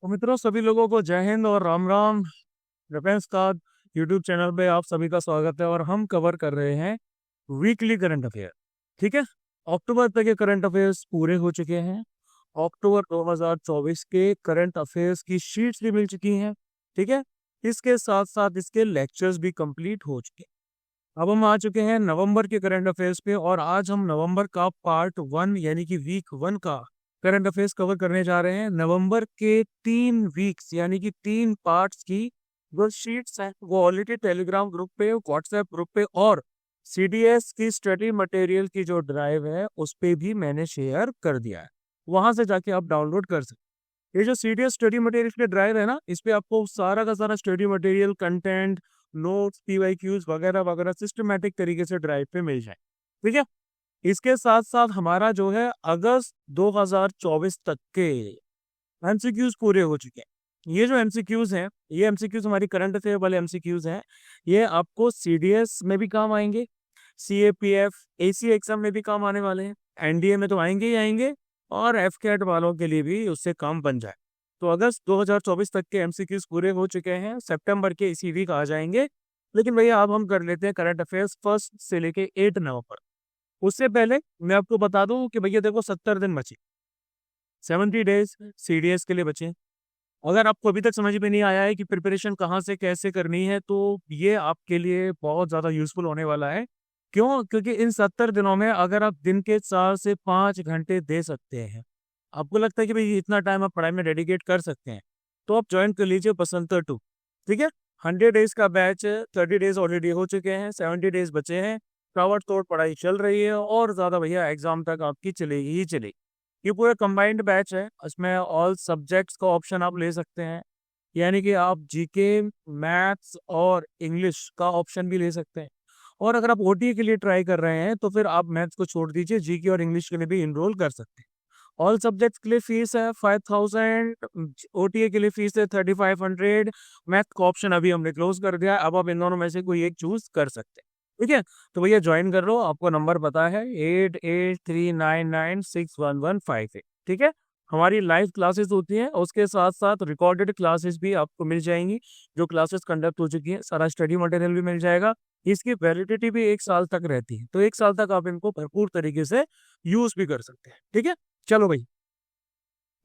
तो मित्रों, सभी लोगों को जय हिंद और राम राम। डिफेंस का यूट्यूब चैनल पे आप सभी का स्वागत है और हम कवर कर रहे हैं वीकली करंट अफेयर। ठीक है, अक्टूबर तक के करंट अफेयर्स पूरे हो चुके हैं। अक्टूबर 2024 के करंट अफेयर्स की शीट्स भी मिल चुकी हैं। ठीक है, इसके साथ साथ इसके लेक्चर्स भी कंप्लीट हो चुके हैं। अब हम आ चुके हैं नवंबर के करंट अफेयर्स पे और आज हम नवंबर का पार्ट 1 यानी कि वीक 1 का करंट अफेयर्स कवर करने जा रहे हैं। नवंबर के 3 वीक्स यानी कि 3 पार्ट्स की जो शीट्स हैं वो ऑलरेडी टेलीग्राम ग्रुप पे, व्हाट्सएप ग्रुप पे और सीडीएस की स्टडी मटेरियल की जो ड्राइव है उस पे भी मैंने शेयर कर दिया है। वहां से जाके आप डाउनलोड कर सकते। ये जो सीडीएस स्टडी मटेरियल की ड्राइव है ना, इस पे आपको सारा का सारा study material, content, notes, PYQs वगैरह वगैरह सिस्टमेटिक तरीके से ड्राइव पे मिल जाए। ठीक है, इसके साथ साथ हमारा जो है अगस्त 2024 तक के एमसीक्यूज पूरे हो चुके हैं। ये जो एमसीक्यूज हैं, ये एमसीक्यूज हमारी करंट अफेयर वाले एमसीक्यूज हैं। ये आपको सीडीएस में भी काम आएंगे, सीएपीएफ, एसी एग्जाम में भी काम आने वाले हैं, एनडीए में तो आएंगे ही आएंगे और एफकेट वालों के लिए भी उससे काम बन जाए। तो अगस्त 2024 तक के एमसीक्यूज पूरे हो चुके हैं, सितंबर के इसी वीक आ जाएंगे। लेकिन भैया अब हम कर लेते हैं करंट अफेयर्स 1 से लेके 8 नवंबर। उससे पहले मैं आपको बता दूं कि भैया देखो 70 दिन बचे, 70 डेज सीडीएस के लिए बचे। अगर आपको अभी तक समझ में नहीं आया है कि प्रिपरेशन कहाँ से कैसे करनी है, तो ये आपके लिए बहुत ज़्यादा यूजफुल होने वाला है। क्यों? क्योंकि इन 70 दिनों में अगर आप दिन के 4 से 5 घंटे दे सकते हैं, आपको लगता है कि भाई इतना टाइम आप पढ़ाई में डेडिकेट कर सकते हैं, तो आप ज्वाइन कर लीजिए बसंतर 2। ठीक है, 100 डेज का बैच है, 30 डेज ऑलरेडी हो चुके हैं, 70 डेज बचे हैं। टावर तोड़ पढ़ाई चल रही है और ज़्यादा भैया एग्जाम तक आपकी चलेगी ही चलेगी। ये पूरा कंबाइंड बैच है, इसमें ऑल सब्जेक्ट्स का ऑप्शन आप ले सकते हैं, यानी कि आप जीके, मैथ्स और इंग्लिश का ऑप्शन भी ले सकते हैं। और अगर आप ओटीए के लिए ट्राई कर रहे हैं तो फिर आप मैथ्स को छोड़ दीजिए, जीके और इंग्लिश के लिए भी इनरोल कर सकते हैं। ऑल सब्जेक्ट्स के लिए फीस है 5000, ओटीए के लिए फीस है 3500। मैथ का ऑप्शन अभी हमने क्लोज कर दिया है, अब आप इन दोनों में से कोई एक चूज कर सकते हैं। ठीक है, तो भैया ज्वाइन कर लो, आपको नंबर पता है 8839961158। ठीक है, हमारी लाइव क्लासेस होती हैं, उसके साथ साथ रिकॉर्डेड क्लासेस भी आपको मिल जाएंगी। जो क्लासेस कंडक्ट हो चुकी हैं, सारा स्टडी मटेरियल भी मिल जाएगा। इसकी वैलिडिटी भी 1 साल तक रहती है, तो 1 साल तक आप इनको भरपूर तरीके से यूज भी कर सकते हैं। ठीक है, चलो भाई,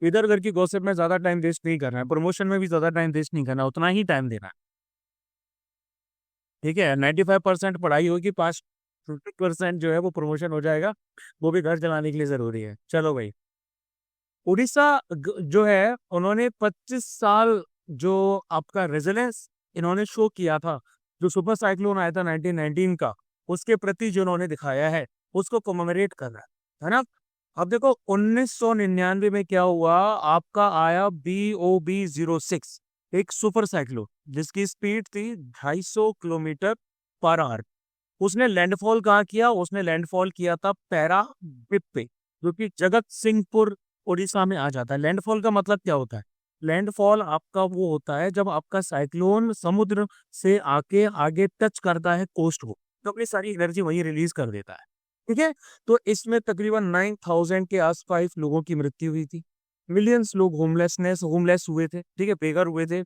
इधर उधर की गॉसिप में ज्यादा टाइम वेस्ट नहीं करना है, प्रमोशन में भी ज्यादा टाइम वेस्ट नहीं करना, उतना ही टाइम देना है। ठीक है, 95% पढ़ाई होगी, 5% जो है वो प्रमोशन हो जाएगा, वो भी घर चलाने के लिए जरूरी है। चलो भाई, उड़ीसा जो है उन्होंने 25 साल जो आपका रेजिलेंस इन्होंने शो किया था, जो सुपर साइक्लोन आया था 1919 का, उसके प्रति जो उन्होंने दिखाया है उसको कमेमोरेट कर रहा है ना। अब देखो 1999 में क्या हुआ, आपका आया BOB06, एक सुपर साइक्लोन जिसकी स्पीड थी 250 किलोमीटर पर आवर। उसने लैंडफॉल कहाँ किया? उसने लैंडफॉल किया था पैराद्वीप पे, जो कि जगत सिंहपुर उड़ीसा में आ जाता है। लैंडफॉल का मतलब क्या होता है? लैंडफॉल आपका वो होता है जब आपका साइक्लोन समुद्र से आके आगे टच करता है कोस्ट को, तो अपनी सारी एनर्जी वहीं रिलीज कर देता है। ठीक है, तो इसमें तकरीबन 9000 के आसपास लोगों की मृत्यु हुई थी। मिलियंस लोग होमलेस हुए थे, ठीक है, बेघर हुए थे।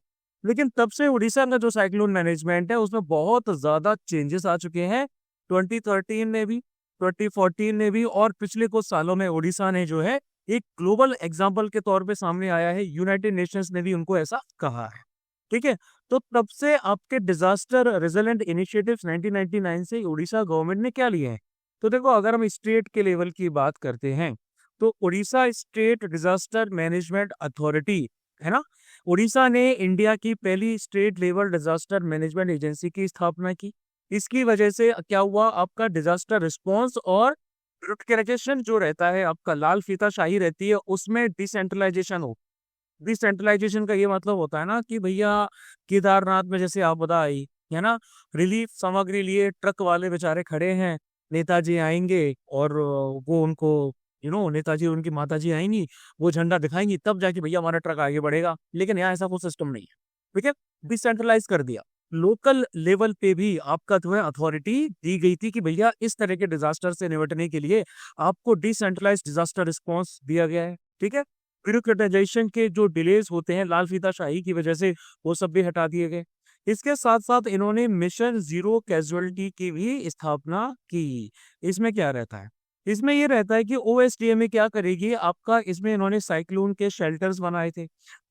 लेकिन तब से उड़ीसा का जो साइक्लोन मैनेजमेंट है उसमें बहुत ज्यादा चेंजेस आ चुके हैं। 2013 में भी, 2014 में भी, और पिछले कुछ सालों में उड़ीसा ने जो है एक ग्लोबल एग्जाम्पल के तौर पे सामने आया है। यूनाइटेड नेशंस ने भी उनको ऐसा कहा है। ठीक है, तो तब से आपके डिजास्टर रेजिलेंट इनिशिएटिव्स 1999 से उड़ीसा गवर्नमेंट ने क्या लिए हैं? तो देखो, अगर हम स्टेट के लेवल की बात करते हैं तो Orissa state disaster management authority है ना, उड़ीसा ने इंडिया की पहली state level disaster management agency की स्थापना की। इसकी वजह से क्या हुआ, आपका डिजास्टर रिस्पॉन्स और ब्यूरोक्रेटाइजेशन जो रहता है, आपका लाल फीताशाही रहती है, उसमें डिसेंट्रलाइजेशन हो। डिसेंट्रलाइजेशन का ये मतलब होता है ना कि भैया केदारनाथ में जैसे आपदा आई है ना, रिलीफ सामग्री लिए ट्रक वाले बेचारे खड़े हैं, नेताजी आएंगे और वो उनको नेताजी और उनकी माताजी आएंगी, वो झंडा दिखाएंगी, तब जाके भैया हमारा ट्रक आगे बढ़ेगा। लेकिन यहाँ ऐसा कोई सिस्टम नहीं है। ठीक है, डिसेंट्रलाइज कर दिया। लोकल लेवल पे भी आपका जो है अथॉरिटी दी गई थी कि भैया इस तरह के डिजास्टर से निपटने के लिए आपको डिसेंट्रलाइज डिजास्टर रिस्पॉन्स दिया गया है। ठीक है, ब्यूरोक्रेटाइजेशन के जो डिलेज होते हैं लाल फीताशाही की वजह से, वो सब भी हटा दिए गए। इसके साथ साथ इन्होंने मिशन जीरो कैजुअलिटी की भी स्थापना की। इसमें क्या रहता है? इसमें ये रहता है कि ओएसडीएमए क्या करेगी आपका, इसमें इन्होंने साइक्लोन के शेल्टर्स बनाए थे,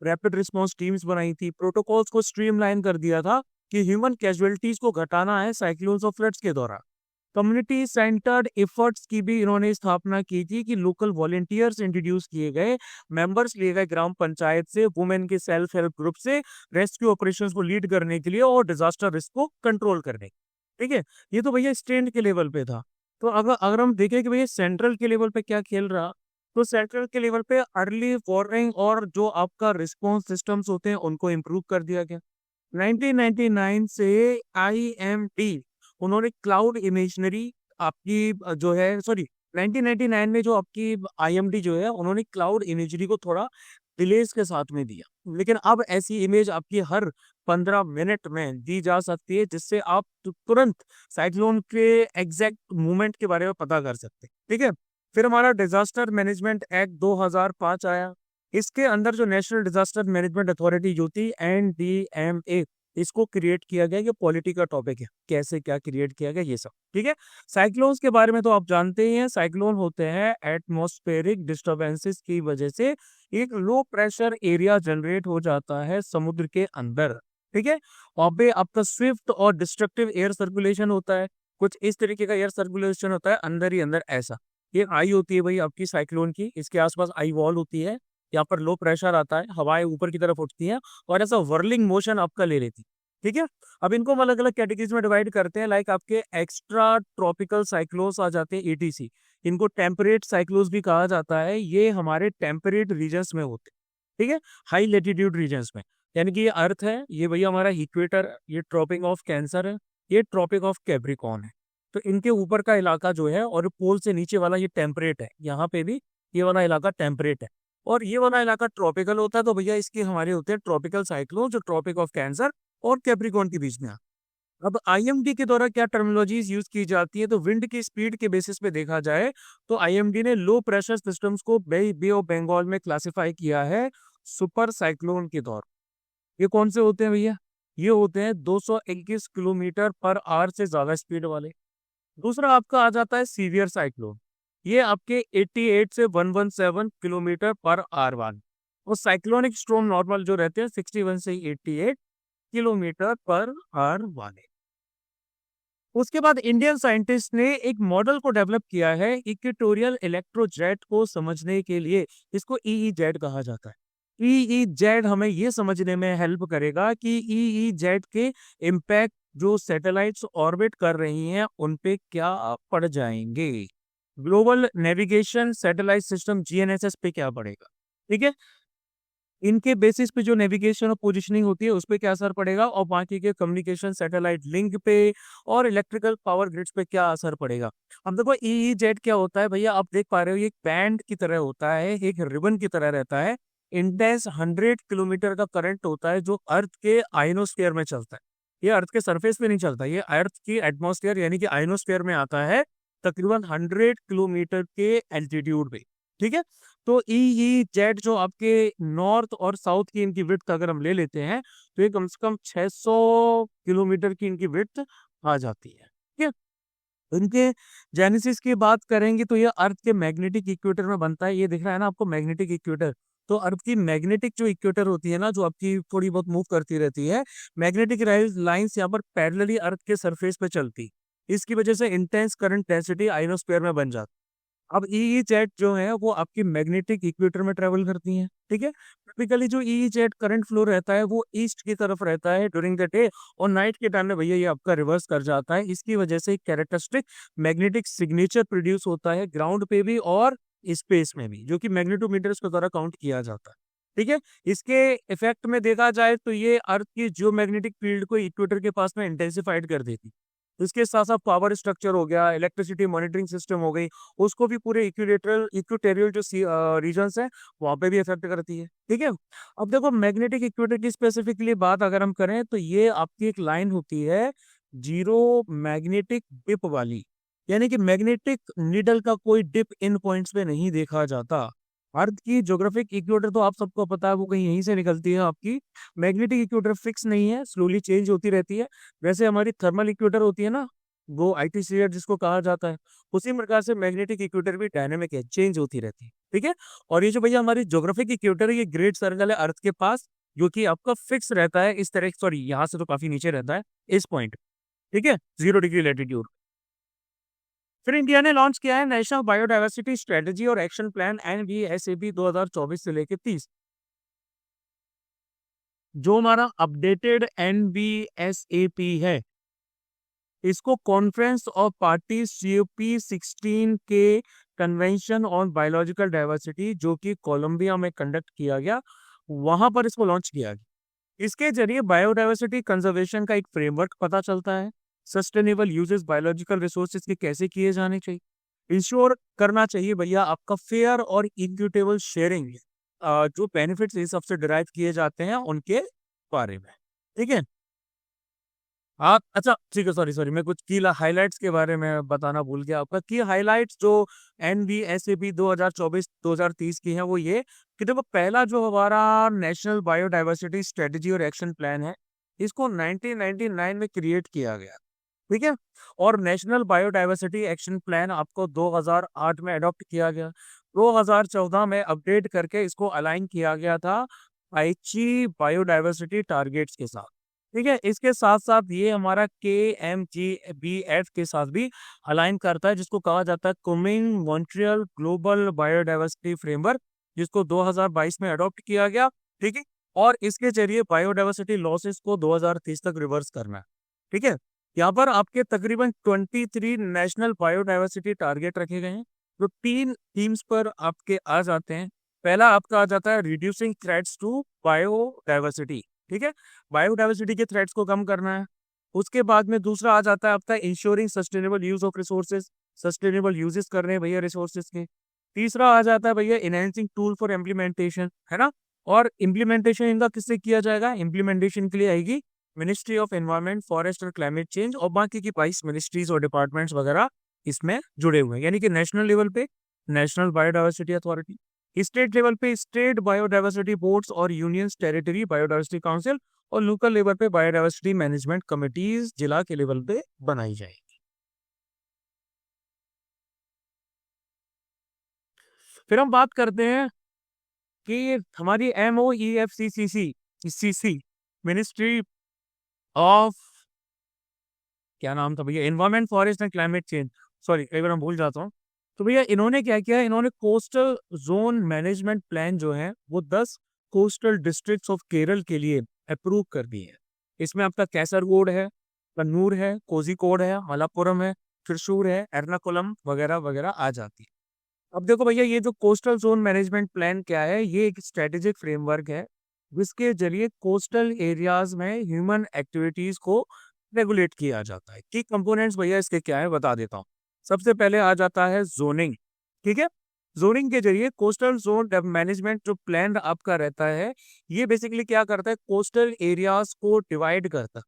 रैपिड रिस्पांस टीम्स बनाई थी, प्रोटोकॉल्स को स्ट्रीमलाइन कर दिया था कि ह्यूमन कैजुअलिटीज को घटाना है साइक्लोन्स और फ्लड्स के दौरान। कम्युनिटी सेंटर्ड एफर्ट्स की भी इन्होंने स्थापना की थी कि लोकल वॉलेंटियर्स इंट्रोड्यूस किए गए, मेंबर्स लिए गए ग्राम पंचायत से, वुमेन के सेल्फ हेल्प ग्रुप से, रेस्क्यू ऑपरेशंस को लीड करने के लिए और डिजास्टर रिस्क को कंट्रोल करने। ठीक है, ये तो भैया स्टेट के लेवल पे था। तो अगर अगर हम देखें कि भैया सेंट्रल के लेवल पे क्या खेल रहा, तो सेंट्रल के लेवल पे अर्ली वार्निंग और जो आपका रिस्पॉन्स सिस्टम्स होते हैं उनको इम्प्रूव कर दिया गया। 1999 से आईएमडी उन्होंने क्लाउड इमेजनरी आपकी जो है, सॉरी 1999 में जो आपकी आईएमडी जो है उन्होंने क्लाउड इमेजरी को थोड़ा डिलेस के साथ में दिया, लेकिन अब ऐसी इमेज आपकी हर 15 मिनट में दी जा सकती है, जिससे आप तुरंत साइक्लोन के एग्जैक्ट मूवमेंट के बारे में पता कर सकते हैं। ठीक है, फिर हमारा डिजास्टर मैनेजमेंट एक्ट 2005 आया। इसके अंदर जो नेशनल डिजास्टर मैनेजमेंट अथॉरिटी जो थी एनडीएमए, इसको क्रिएट किया गया। ये पॉलिटी का टॉपिक है, कैसे क्या क्रिएट किया गया ये सब। ठीक है, साइक्लोन्स के बारे में तो आप जानते ही हैं, साइक्लोन होते हैं एटमॉस्फेरिक डिस्टरबेंसेस की वजह से एक लो प्रेशर एरिया जनरेट हो जाता है समुद्र के अंदर। ठीक है, वहां पे आपका स्विफ्ट और डिस्ट्रक्टिव एयर सर्कुलेशन होता है, कुछ इस तरीके का एयर सर्कुलेशन होता है अंदर ही अंदर ऐसा। ये आई होती है भाई आपकी साइक्लोन की, इसके आसपास आई वॉल होती है, यहाँ पर लो प्रेशर आता है, हवाएं ऊपर की तरफ उठती हैं और ऐसा वर्लिंग मोशन आपका ले लेती। ठीक है, अब इनको हम अलग अलग कैटेगरीज में डिवाइड करते हैं, लाइक आपके एक्स्ट्रा ट्रॉपिकल साइक्लोन्स आ जाते हैं एटीसी, इनको टेम्परेट साइक्लोन्स भी कहा जाता है। ये हमारे टेम्परेट रीजन्स में होते हैं। ठीक है, हाई लेटीट्यूड रीजन्स में, यानी कि ये अर्थ है, ये भैया हमारा इक्वेटर, ये ट्रॉपिक ऑफ कैंसर है, ये ट्रॉपिक ऑफ कैप्रिकॉर्न है। तो इनके ऊपर का इलाका जो है और पोल से नीचे वाला ये टेम्परेट है, यहाँ पे भी ये वाला इलाका टेम्परेट है और ये वाला इलाका ट्रॉपिकल होता है। तो भैया इसके हमारे होते हैं ट्रॉपिकल साइक्लोन, जो ट्रॉपिक ऑफ कैंसर और कैप्रिकॉर्न के बीच में। अब आईएमडी के द्वारा क्या टर्मिनोलॉजीज यूज की जाती है, तो विंड की स्पीड के बेसिस पे देखा जाए तो आईएमडी ने लो प्रेशर सिस्टम्स को बे ऑफ बंगाल में क्लासिफाई किया है सुपर साइक्लोन के दौर। ये कौन से होते हैं भैया? ये होते हैं 221 किलोमीटर पर आवर से ज्यादा स्पीड वाले। दूसरा आपका आ जाता है सीवियर साइक्लोन, ये आपके 88 से 117 किलोमीटर पर आवर वाले। और साइक्लोनिक स्टॉर्म नॉर्मल जो रहते हैं 61 से 88 किलोमीटर पर आवर वाले। उसके बाद इंडियन साइंटिस्ट ने एक मॉडल को डेवलप किया है इक्वेटोरियल इलेक्ट्रोजेट को समझने के लिए, इसको ईईजेड कहा जाता है। ईईजेड हमें ये समझने में हेल्प करेगा कि ईईजेड के इम्पैक्ट जो सैटेलाइट्स ऑर्बिट कर रही हैं उन पे क्या पड़ जाएंगे। Global navigation satellite system GNSS पे क्या पड़ेगा। ठीक है, इनके बेसिस पे जो नेविगेशन और पोजीशनिंग होती है उस पे क्या असर पड़ेगा, और बाकी के कम्युनिकेशन सैटेलाइट लिंक पे और इलेक्ट्रिकल पावर ग्रिड्स पे क्या असर पड़ेगा। अब देखो ईईजेड क्या होता है भैया, आप देख पा रहे हो ये एक बैंड की तरह होता है, एक रिबन की तरह रहता है। इंटेंस 100 किलोमीटर का करंट होता है जो अर्थ के आयनोस्फीयर में चलता है। ये अर्थ के सरफेस पे नहीं चलता, ये अर्थ की एटमॉस्फेयर यानी कि आयनोस्फीयर में आता है तकरीबन 100 किलोमीटर के एल्टीट्यूड पे। ठीक है, तो ईईजेड जो आपके नॉर्थ और साउथ की इनकी विड्थ अगर हम ले लेते हैं तो ये कम से कम 600 किलोमीटर की इनकी विड्थ आ जाती है। ठीक है, इनके जेनेसिस की बात करेंगे तो ये अर्थ के मैग्नेटिक इक्वेटर में बनता है। ये दिख रहा है ना आपको मैग्नेटिक इक्वेटर, तो अर्थ की मैग्नेटिक जो इक्वेटर होती है ना, जो आपकी थोड़ी बहुत मूव करती रहती है, मैग्नेटिक लाइंस यहाँ पर पैरेलली अर्थ के सरफेस पे चलती, इसकी वजह से इंटेंस करंट डेंसिटी आयनोस्फीयर में बन जाती। अब ईईजेड जो है वो आपकी मैग्नेटिक इक्वेटर में ट्रेवल करती हैं। ठीक है, टिपिकली जो ईईजेड करंट फ्लो रहता है वो ईस्ट की तरफ रहता है ड्यूरिंग द डे, और नाइट के टाइम में भैया ये आपका रिवर्स कर जाता है। इसकी वजह से कैरेक्टरिस्टिक मैग्नेटिक सिग्नेचर प्रोड्यूस होता है ग्राउंड पे भी और स्पेस में भी, जो कि मैग्नेटोमीटर्स के द्वारा काउंट किया जाता है। ठीक है, इसके इफेक्ट में देखा जाए तो ये अर्थ की जियोमैग्नेटिक फील्ड को इक्वेटर के पास में इंटेंसिफाइड कर देती। इसके साथ साथ पावर स्ट्रक्चर हो गया, इलेक्ट्रिसिटी मॉनिटरिंग सिस्टम हो गई, उसको भी पूरे इक्वेटोरियल जो रीजन्स है वहां पे भी इफेक्ट करती है। ठीक है, अब देखो मैग्नेटिक इक्वेटर की स्पेसिफिकली बात अगर हम करें तो ये आपकी एक लाइन होती है जीरो मैग्नेटिक डिप वाली, यानी कि मैग्नेटिक नीडल का कोई डिप इन पॉइंट्स पे नहीं देखा जाता। अर्थ की ज्योग्राफिक इक्वेटर तो आप सबको पता है, वो कहीं यहीं से निकलती है आपकी। मैग्नेटिक इक्वेटर फिक्स नहीं है, स्लोली चेंज होती रहती है। वैसे हमारी थर्मल इक्वेटर होती है ना, वो आईटीसीएर जिसको कहा जाता है, उसी प्रकार से मैग्नेटिक इक्वेटर भी डायनेमिक है, चेंज होती रहती है। ठीक है। और ये जो भैया हमारी ज्योग्राफिक इक्वेटर है, ये ग्रेट सर्कल है अर्थ के पास, जो कि आपका फिक्स रहता है इस तरह, सॉरी यहाँ से तो काफी नीचे रहता है, इस पॉइंट। ठीक है, 0 डिग्री लेटीट्यूड। फिर इंडिया ने लॉन्च किया है नेशनल बायोडायवर्सिटी स्ट्रेटजी और एक्शन प्लान NBSAP 2024 से लेकर 30। जो हमारा अपडेटेड NBSAP है, इसको कॉन्फ्रेंस ऑफ पार्टी COP16 के कन्वेंशन ऑन बायोलॉजिकल डाइवर्सिटी, जो कि कोलंबिया में कंडक्ट किया गया, वहां पर इसको लॉन्च किया गया। इसके जरिए बायोडाइवर्सिटी कंजर्वेशन का एक फ्रेमवर्क पता चलता है। सस्टेनेबल यूजेस बायोलॉजिकल रिसोर्सेज के कैसे किए जाने चाहिए, इंश्योर करना चाहिए भैया आपका फेयर और इक्विटेबल शेयरिंग, जो बेनिफिट्स इस सबसे डिराइव किए जाते हैं उनके बारे में। ठीक है। आप अच्छा ठीक है, सॉरी सॉरी, मैं कुछ की हाइलाइट्स के बारे में बताना भूल गया। आपका की हाइलाइट्स जो NBSAP 2024-2030 की है, वो ये कि देखो, पहला जो हमारा नेशनल बायोडाइवर्सिटी स्ट्रेटजी और एक्शन प्लान है, इसको 1999 में क्रिएट किया गया। ठीक है। और नेशनल बायोडाइवर्सिटी एक्शन प्लान आपको 2008 में अडॉप्ट किया गया। 2014 में अपडेट करके इसको अलाइन किया गया था आईची बायोडाइवर्सिटी टारगेट्स के साथ। ठीक है। इसके साथ साथ ये हमारा KMGBF के साथ भी अलाइन करता है, जिसको कहा जाता है कुमिंग मॉन्ट्रियल ग्लोबल बायोडाइवर्सिटी फ्रेमवर्क, जिसको 2022 में अडॉप्ट किया गया। ठीक है। और इसके जरिए बायोडाइवर्सिटी लॉसेस को 2030 तक रिवर्स करना है। ठीक है। यहाँ पर आपके तकरीबन 23 नेशनल बायोडाइवर्सिटी टारगेट रखे गए हैं, जो 3 थीम्स पर आपके आ जाते हैं। पहला आपका आ जाता है रिड्यूसिंग थ्रेट्स टू बायोडाइवर्सिटी। ठीक है, बायोडाइवर्सिटी के थ्रेट्स को कम करना है। उसके बाद में दूसरा आ जाता है आपका ensuring sustainable use of resources, sustainable uses कर रहे हैं भैया रिसोर्सेज के। तीसरा आ जाता है भैया इनहेंसिंग टूल फॉर इम्प्लीमेंटेशन, है ना। और इम्प्लीमेंटेशन इनका किससे किया जाएगा, इम्प्लीमेंटेशन के लिए आएगी मिनिस्ट्री ऑफ एनवायरमेंट, फॉरेस्ट और क्लाइमेट चेंज, और बाकी की 22 मिनिस्ट्रीज और डिपार्टमेंट्स वगैरह इसमें जुड़े हुए हैं। यानी कि नेशनल लेवल पे national biodiversity authority, state level पे स्टेट बायोडाइवर्सिटी बोर्ड्स और यूनियंस टेरिटरी बायोडाइवर्सिटी काउंसिल, और लोकल लेवल पे बायोडाइवर्सिटी मैनेजमेंट कमिटीज जिला के लेवल पे बनाई जाएगी। फिर हम बात करते हैं कि हमारी MOEFCC मिनिस्ट्री ऑफ, क्या नाम था भैया, environment forest and climate change, sorry कई बार मैं भूल जाता हूँ। तो भैया इन्होंने क्या किया, इन्होंने कोस्टल जोन मैनेजमेंट प्लान जो है वो 10 कोस्टल डिस्ट्रिक्ट्स ऑफ केरल के लिए अप्रूव कर दिए हैं। इसमें आपका कैसरगोड है, कन्नूर है, कोझिकोड है, मलप्पुरम है, त्रिशूर है, एर्नाकुलम वगैरह वगैरह आ जाती है। अब देखो भैया, ये जो कोस्टल जोन मैनेजमेंट प्लान क्या है, ये एक स्ट्रेटेजिक फ्रेमवर्क है, जिसके जरिए कोस्टल एरियाज में ह्यूमन एक्टिविटीज को रेगुलेट किया जाता है। की कंपोनेंट्स भैया इसके क्या है बता देता हूँ। सबसे पहले आ जाता है जोनिंग। ठीक है। जोनिंग के जरिए कोस्टल जोन मैनेजमेंट जो प्लान आपका रहता है, ये बेसिकली क्या करता है, कोस्टल एरियाज को डिवाइड करता है।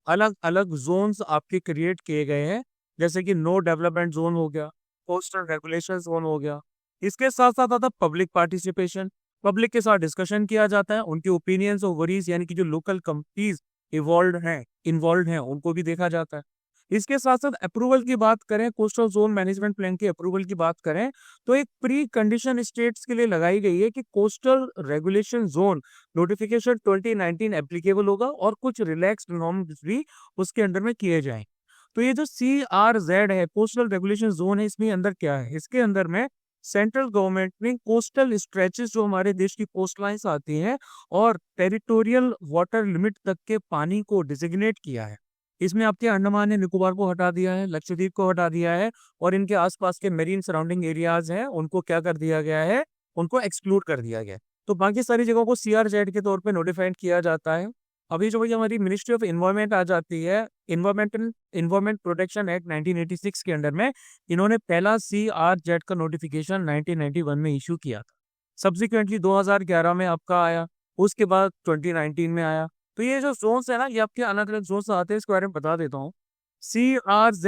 अलग अलग जोन्स आपके क्रिएट किए गए हैं, जैसे कि नो डेवलपमेंट जोन हो गया, कोस्टल रेगुलेशन जोन हो गया। इसके साथ साथ आता पब्लिक पार्टिसिपेशन, पब्लिक के साथ डिस्कशन किया जाता है, उनके ओपिनियंस और वरीज, यानी कि जो लोकल कंपनीज इन्वॉल्व हैं उनको भी देखा जाता है। इसके साथ साथ अप्रूवल की बात करें, कोस्टल जोन मैनेजमेंट प्लान की अप्रूवल की बात करें, तो एक प्री कंडीशन स्टेट्स के लिए लगाई गई है कि coastal regulation zone notification 2019 applicable होगा, और कुछ रिलैक्स्ड नॉर्म्स भी उसके अंडर में किए जाएं। तो ये जो CRZ है, कोस्टल रेगुलेशन जोन है, इसमें अंदर क्या है, इसके अंदर में सेंट्रल गवर्नमेंट ने कोस्टल स्ट्रेचेस जो हमारे देश की कोस्ट लाइंस आती हैं और टेरिटोरियल वाटर लिमिट तक के पानी को डिजिग्नेट किया है। इसमें आपके अंडमान ने निकोबार को हटा दिया है, लक्षद्वीप को हटा दिया है, और इनके आसपास के मेरीन सराउंडिंग एरियाज हैं उनको क्या कर दिया गया है, उनको एक्सक्लूड कर दिया गया है। तो बाकी सारी जगहों को CRZ के तौर पे नोटिफाइड किया जाता है। अभी जो भैया हमारी मिनिस्ट्री ऑफ एनवायरमेंट आ जाती है, इन्वायरमेंट प्रोटेक्शन एक्ट 1986 के अंडर में इन्होंने पहला CRZ का नोटिफिकेशन 1991 में इशू किया था। सब्सिक्वेंटली 2011 में आपका आया, उसके बाद 2019 में आया। तो ये जो जोन्स है ना, ये आपके अलग अलग जोन्स आते हैं, इसके बारे में बता देता हूँ। CRZ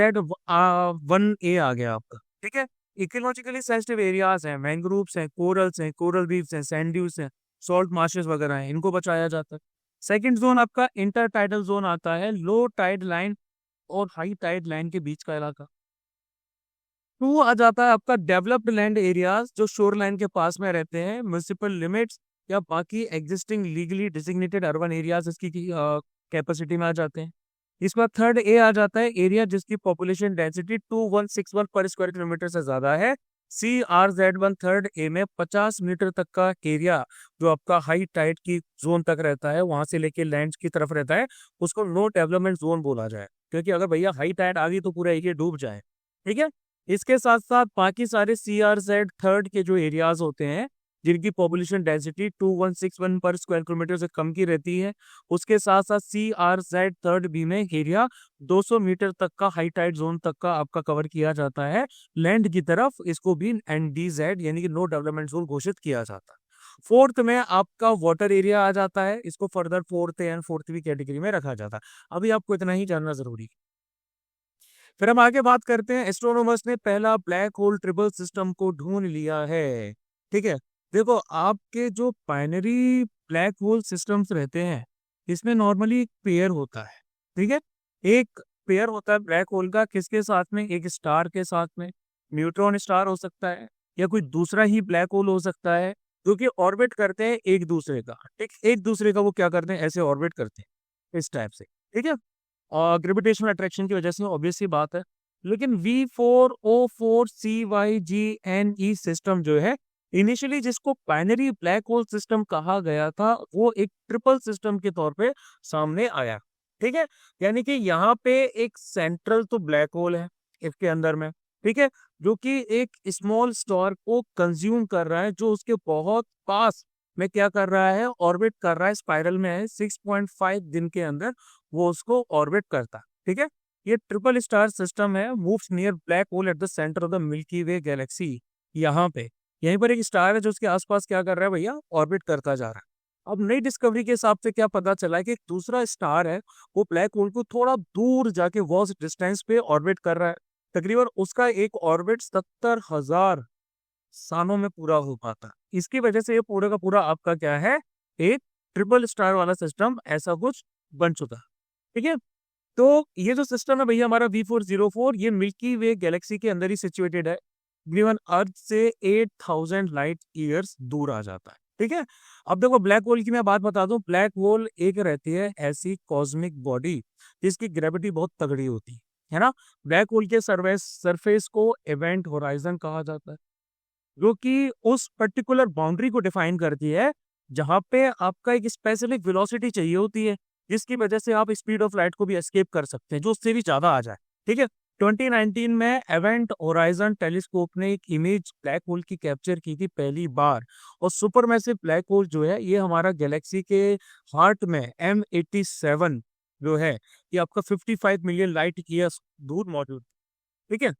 1A आ गया आपका। ठीक है। इकोलॉजिकली सेंसिटिव एरियाज हैं, मैंग्रोव्स हैं, कोरल्स हैं, कोरल रीफ्स हैं, सैंड ड्यूज हैं, सॉल्ट मार्शेस वगैरह हैं, इनको बचाया जाता है। सेकंड जोन आपका इंटर टाइडल जोन आता है, लो टाइड लाइन और हाई टाइड लाइन के बीच का इलाका। टू आ जाता है आपका डेवलप्ड लैंड एरियाज, जो शोर लाइन के पास में रहते हैं, म्युनिसिपल लिमिट्स या बाकी existing legally designated urban areas इसकी कैपेसिटी में आ जाते हैं। इसके बाद थर्ड ए आ जाता है, एरिया जिसकी पॉपुलेशन डेंसिटी 2161 पर स्क्वायर किलोमीटर से ज्यादा है। CRZ1 थर्ड ए में 50 मीटर तक का एरिया जो आपका हाई टाइड की जोन तक रहता है, वहां से लेके लैंड की तरफ रहता है, उसको नो डेवलपमेंट जोन बोला जाए, क्योंकि अगर भैया हाई टाइड आ गई तो पूरा एरिया डूब जाए। ठीक है। इसके साथ साथ बाकी सारे CRZ थर्ड के जो एरियाज होते हैं, जिनकी पॉपुलेशन डेंसिटी 2161 पर स्क्वायर किलोमीटर से कम की रहती है, उसके साथ साथ CRZ थर्ड बी में एरिया 200 मीटर तक का हाई टाइड जोन तक का आपका कवर किया जाता है लैंड की तरफ, इसको भी NDZ यानी कि नो डेवलपमेंट जोन घोषित किया जाता है। फोर्थ में आपका वाटर एरिया आ जाता है, इसको फर्दर फोर्थ एंड फोर्थवी कैटेगरी में रखा जाता है। अभी आपको इतना ही जानना जरूरी है। फिर हम आगे बात करते हैं, एस्ट्रोनॉमर्स ने पहला ब्लैक होल ट्रिपल सिस्टम को ढूंढ लिया है। ठीक है। देखो, आपके जो बाइनरी ब्लैक होल सिस्टम्स रहते हैं, इसमें नॉर्मली एक पेयर होता है। ठीक है। एक पेयर होता है ब्लैक होल का, किसके साथ में? एक स्टार के साथ में। न्यूट्रॉन स्टार हो सकता है या कोई दूसरा ही ब्लैक होल हो सकता है, जो कि ऑर्बिट करते हैं एक दूसरे का। ठीक, एक दूसरे का वो क्या करते हैं, ऐसे ऑर्बिट करते हैं इस टाइप से। ठीक है। और ग्रेविटेशनल अट्रैक्शन की वजह से, ऑब्वियस सी बात है। लेकिन V4O4CYGNE सिस्टम जो है, इनिशियली जिसको बाइनरी ब्लैक होल सिस्टम कहा गया था, वो एक ट्रिपल सिस्टम के तौर पे सामने आया। ठीक है। यानी कि यहाँ पे एक सेंट्रल तो ब्लैक होल है इसके अंदर में, ठीक है, जो कि एक स्मॉल स्टार को कंज्यूम कर रहा है, जो उसके बहुत पास में क्या कर रहा है, ऑर्बिट कर रहा है, स्पाइरल में है। 6.5 दिन के अंदर वो उसको ऑर्बिट करता है। ठीक है। ये ट्रिपल स्टार सिस्टम है, moves near black hole at the centre of the milky way Galaxy. यहाँ पे यहीं पर एक स्टार है जो उसके आसपास क्या कर रहा है भैया, ऑर्बिट करता जा रहा है। अब नई डिस्कवरी के हिसाब से क्या पता चला है कि एक दूसरा स्टार है, वो ब्लैक होल को थोड़ा दूर जाके वॉच डिस्टेंस पे ऑर्बिट कर रहा है। तकरीबन उसका एक ऑर्बिट 70,000 सालों में पूरा हो पाता है। इसकी वजह से ये पूरा का पूरा आपका क्या है, एक ट्रिपल स्टार वाला सिस्टम ऐसा कुछ बन चुका है। ठीक है। तो ये जो सिस्टम है भैया हमारा V404, ये मिल्की वे गैलेक्सी के अंदर ही सिचुएटेड है। तकरीबन अर्थ से 8000 लाइट ईयर्स दूर आ जाता है। ठीक है। अब देखो, ब्लैक होल की मैं बात बता दूं, ब्लैक होल एक रहती है ऐसी कॉस्मिक बॉडी जिसकी ग्रेविटी बहुत तगड़ी होती है ना। ब्लैक होल के सरफेस को इवेंट होराइजन कहा जाता है, जो कि उस पर्टिकुलर बाउंड्री को डिफाइन करती है जहां पे आपका एक स्पेसिफिक वेलोसिटी चाहिए होती है, जिसकी वजह से आप स्पीड ऑफ लाइट को भी एस्केप कर सकते हैं, जो उससे भी ज्यादा आ जाए। ठीक है। 2019 में इवेंट होराइजन टेलीस्कोप ने एक इमेज ब्लैक होल की कैप्चर की थी पहली बार। और सुपरमैसिव ब्लैक होल जो है, ये हमारा गैलेक्सी के हार्ट में M87 जो है, ये आपका 55 मिलियन लाइट ईयर्स दूर मौजूद। ठीक है।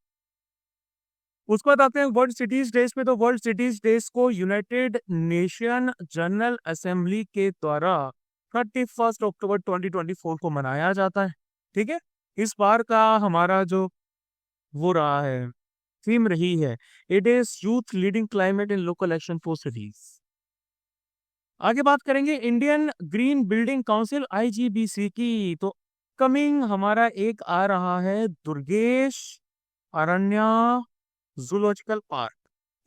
उसके बाद आते हैं वर्ल्ड सिटीज डेज पे। तो वर्ल्ड सिटीज डेज को यूनाइटेड नेशन जनरल असेंबली के द्वारा 31 अक्टूबर 2024 को मनाया जाता है। ठीक है। इस बार का हमारा जो वो रहा है, थीम रही है, it is youth leading climate in local action for cities. आगे बात करेंगे Indian green building council IGBC की। तो कमिंग हमारा एक आ रहा है दुर्गेश अरण्या जूलॉजिकल पार्क।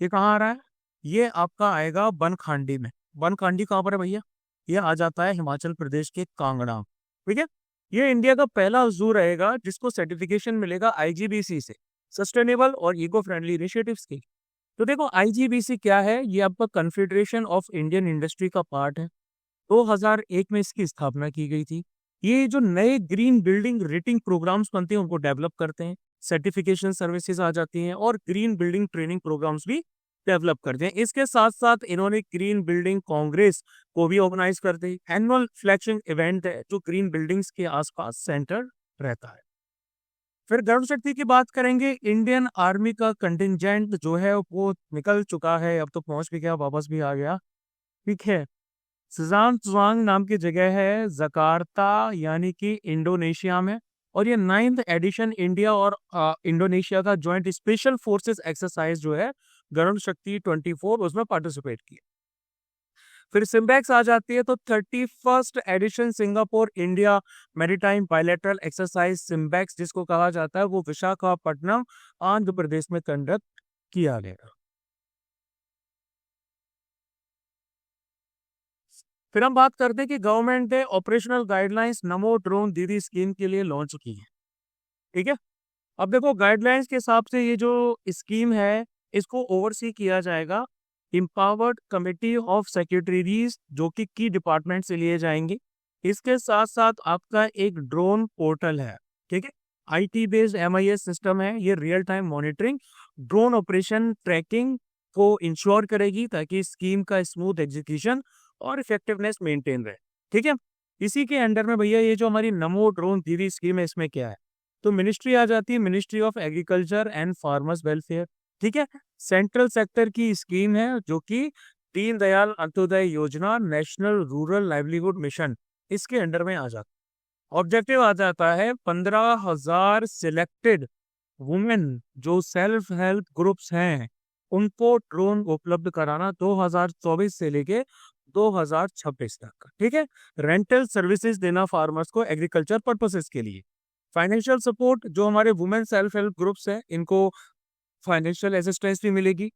ये कहाँ आ रहा है? ये आपका आएगा बनखांडी में। बनखांडी कहाँ पर है भैया? ये आ जाता है हिमाचल प्रदेश के कांगड़ा। ठीक है। ये इंडिया का पहला जू रहेगा जिसको सर्टिफिकेशन मिलेगा IGBC से, सस्टेनेबल और इको फ्रेंडली इनिशिएटिव्स की। तो देखो, IGBC क्या है, ये आपका कन्फेडरेशन ऑफ इंडियन इंडस्ट्री का पार्ट है। 2001 में इसकी स्थापना की गई थी। ये जो नए ग्रीन बिल्डिंग रेटिंग प्रोग्राम्स बनते हैं उनको डेवलप करते हैं, सर्टिफिकेशन सर्विसेज आ जाती हैं, और ग्रीन बिल्डिंग ट्रेनिंग प्रोग्राम्स भी डेवलप करते हैं। इसके साथ साथ इन्होंने ग्रीन बिल्डिंग कांग्रेस को भी ऑर्गेनाइज करते हैं। एनुअल फ्लैगशिप इवेंट है जो ग्रीन बिल्डिंग्स के आसपास सेंटर रहता है। फिर गर्भ शक्ति की बात करेंगे। इंडियन आर्मी का कंटिजेंट जो है वो निकल चुका है, अब तो पहुंच भी गया, वापस भी आ गया। ठीक है। सिजान जुआंग नाम की जगह है जकार्ता, यानी कि इंडोनेशिया में। और ये 9th एडिशन इंडिया और इंडोनेशिया का ज्वाइंट स्पेशल फोर्सेस एक्सरसाइज जो है गरुड़ शक्ति 24, उसमें पार्टिसिपेट किया। फिर सिम्बैक्स आ जाती है तो 31st edition Singapore India maritime bilateral exercise SIMBEX जिसको कहा जाता है, वो विशाखापट्टनम आंध्र प्रदेश में कंडक्ट किया गया। फिर हम बात करते हैं कि गवर्नमेंट ने ऑपरेशनल गाइडलाइंस नमो ड्रोन दीदी स्कीम के लिए लॉन्च की है। ठीक है, अब देखो गाइडलाइंस के हिसाब से ये जो स्कीम है इसको ओवरसी किया जाएगा इम्पावर्ड कमिटी ऑफ सेक्रेटरीज जो कि की डिपार्टमेंट से लिए जाएंगे। इसके साथ साथ आपका एक ड्रोन पोर्टल है, ठीक है, आईटी बेस्ड एमआईएस सिस्टम है, ये real time monitoring drone operation tracking को इंश्योर करेगी ताकि स्कीम का स्मूथ एग्जीक्यूशन और इफेक्टिवनेस मेंटेन रहे। ठीक है, इसी के अंडर में भैया ये जो हमारी नमो ड्रोन दीदी स्कीम है इसमें क्या है, तो मिनिस्ट्री आ जाती है, ministry of agriculture and farmers welfare. ठीक है, सेंट्रल सेक्टर की स्कीम है जो कि दीनदयाल अंत्योदय योजना नेशनल रूरल लाइवलीहुड मिशन इसके अंडर में आ जाता है। ऑब्जेक्टिव आ जाता है 15,000 सिलेक्टेड वुमेन जो सेल्फ हेल्प ग्रुप्स हैं उनको ड्रोन उपलब्ध कराना 2024 से लेके 2026 तक। ठीक है, रेंटल सर्विसेज देना फार्मर्स को एग्रीकल्चर पर्पसेस के लिए। फाइनेंशियल सपोर्ट जो हमारे वुमेन सेल्फ हेल्प ग्रुप्स हैं इनको फाइनेंशियल असिस्टेंस भी मिलेगी।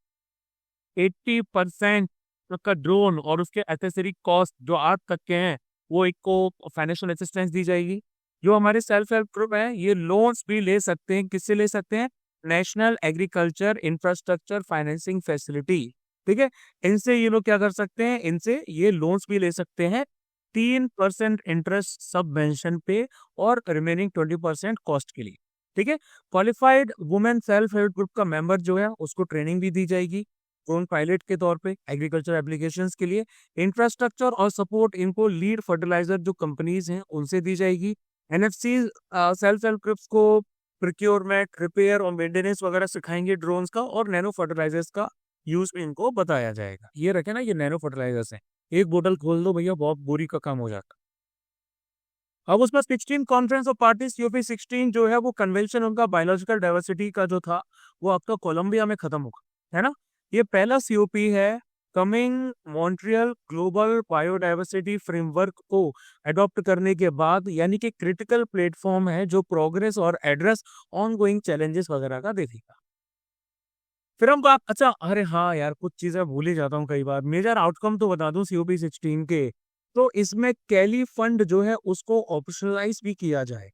80% का ड्रोन और उसके एसेसरी कॉस्ट जो आज तक के हैं वो एक को फाइनेंशियल असिस्टेंस दी जाएगी। जो हमारे सेल्फ हेल्प ग्रुप हैं ये लोन्स भी ले सकते हैं, किससे ले सकते हैं, national agriculture infrastructure financing facility. ठीक है, इनसे ये लोग क्या कर सकते हैं, इनसे ये लोन्स भी ले सकते हैं 3% इंटरेस्ट सब मेंशन पे और रिमेनिंग 20% कॉस्ट के लिए। ठीक है, qualified women self help group का मेंबर जो है उसको ट्रेनिंग भी दी जाएगी ड्रोन पायलट के तौर पे एग्रीकल्चर एप्लीकेशंस के लिए। इंफ्रास्ट्रक्चर और सपोर्ट इनको लीड फर्टिलाइजर जो कंपनीज हैं उनसे दी जाएगी। एनएफसी सेल्फ हेल्प ग्रुप्स को प्रोक्योरमेंट, रिपेयर और मेंटेनेंस वगैरह सिखाएंगे ड्रोन्स का, और नैनो फर्टिलाइजर्स का यूज भी इनको बताया जाएगा। ये रखे ना, ये नैनो फर्टिलाइजर्स हैं, एक बोतल खोल दो भैया बहुत बोरी का काम हो जाता। अब उसमें 16 कॉन्फ्रेंस ऑफ पार्टीज COP16 जो है वो कन्वेंशन उनका बायोलॉजिकल डाइवर्सिटी का जो था वो आपका कोलंबिया में खत्म होगा, है ना। ये पहला COP है coming Montreal global biodiversity framework को अडॉप्ट करने के बाद, यानी कि क्रिटिकल प्लेटफॉर्म है जो प्रोग्रेस और एड्रेस ऑनगोइंग चैलेंजेस वगैरह का देखेगा। फिर हम बात, अच्छा अरे हाँ यार कुछ चीजें भूल ही जाता हूँ कई बार, मेजर आउटकम तो बता दूं COP16 के, तो इसमें कैली फंड जो है उसको ऑप्शनलाइज भी किया जाए।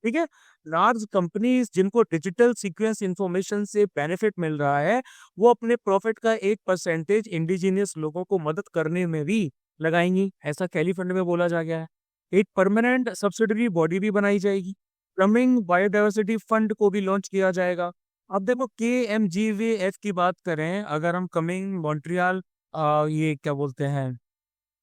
ठीक है, लार्ज कंपनीज जिनको डिजिटल सीक्वेंस इंफॉर्मेशन से बेनिफिट मिल रहा है वो अपने प्रॉफिट का 1% इंडिजिनियस लोगों को मदद करने में भी लगाएंगी, ऐसा कैली फंड में बोला जा गया है। एक परमानेंट सब्सिडरी बॉडी भी बनाई जाएगी, कमिंग बायोडाइवर्सिटी फंड को भी लॉन्च किया जाएगा। अब देखो KMGVF की बात करें, अगर हम कमिंग मॉन्ट्रियल ये क्या बोलते हैं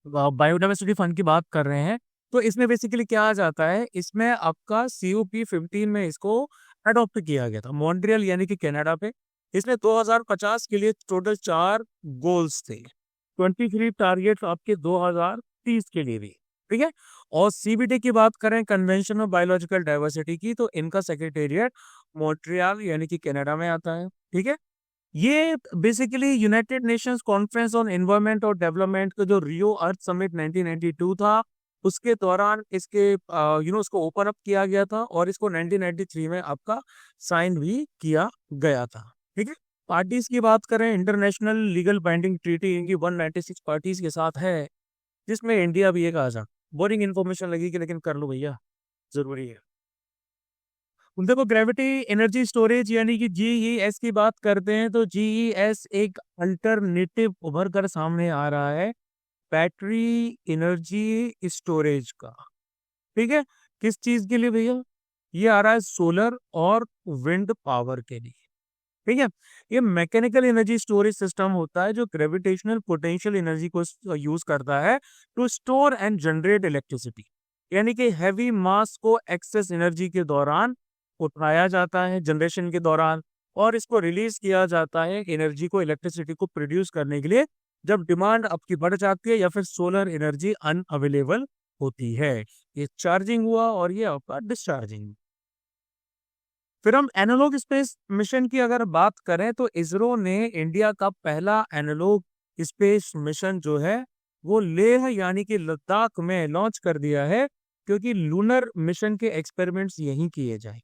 बायोडाइवर्सिटी फंड की बात कर रहे हैं, तो इसमें बेसिकली क्या आ जाता है, इसमें आपका COP15 में इसको अडॉप्ट किया गया था मॉन्ट्रियल यानी कि कनाडा पे। इसमें 2050 के लिए टोटल 4 गोल्स थे, 23 टारगेट आपके 2030 के लिए भी। ठीक है, और CBD की बात करें कन्वेंशन ऑफ बायोलॉजिकल डाइवर्सिटी की, तो इनका सेक्रेटेरिएट मॉन्ट्रियल यानी कि कनाडा में आता है। ठीक है, ये basically United Nations conference on environment और डेवलपमेंट का जो रियो अर्थ समिट 1992 था उसके दौरान इसके उसको ओपन अप किया गया था, और इसको 1993 में आपका साइन भी किया गया था। ठीक है, पार्टीज की बात करें, इंटरनेशनल लीगल बाइंडिंग ट्रीटी इनकी 196 पार्टीज के साथ है, जिसमें इंडिया भी एक आ जा। बोरिंग इन्फॉर्मेशन लगेगी लेकिन कर लो भैया, जरूरी है। देखो ग्रेविटी एनर्जी स्टोरेज यानी कि GES की बात करते हैं तो GES एक अल्टरनेटिव उभर कर सामने आ रहा है बैटरी एनर्जी स्टोरेज का। ठीक है, किस चीज के लिए भैया, ये आ रहा है सोलर और विंड पावर के लिए। ठीक है, ये मैकेनिकल एनर्जी स्टोरेज सिस्टम होता है जो ग्रेविटेशनल पोटेंशियल एनर्जी को यूज करता है to store and generate electricity, यानी कि हैवी मास को एक्सेस एनर्जी के दौरान उठाया जाता है जनरेशन के दौरान, और इसको रिलीज किया जाता है एनर्जी को, इलेक्ट्रिसिटी को प्रोड्यूस करने के लिए जब डिमांड आपकी बढ़ जाती है या फिर सोलर एनर्जी अनअवेलेबल होती है। ये चार्जिंग हुआ और ये आपका डिस्चार्जिंग। फिर हम एनालॉग स्पेस मिशन की अगर बात करें तो इसरो ने इंडिया का पहला एनालॉग स्पेस मिशन जो है वो लेह यानी कि लद्दाख में लॉन्च कर दिया है, क्योंकि लूनर मिशन के एक्सपेरिमेंट्स यहीं किए जाएंगे।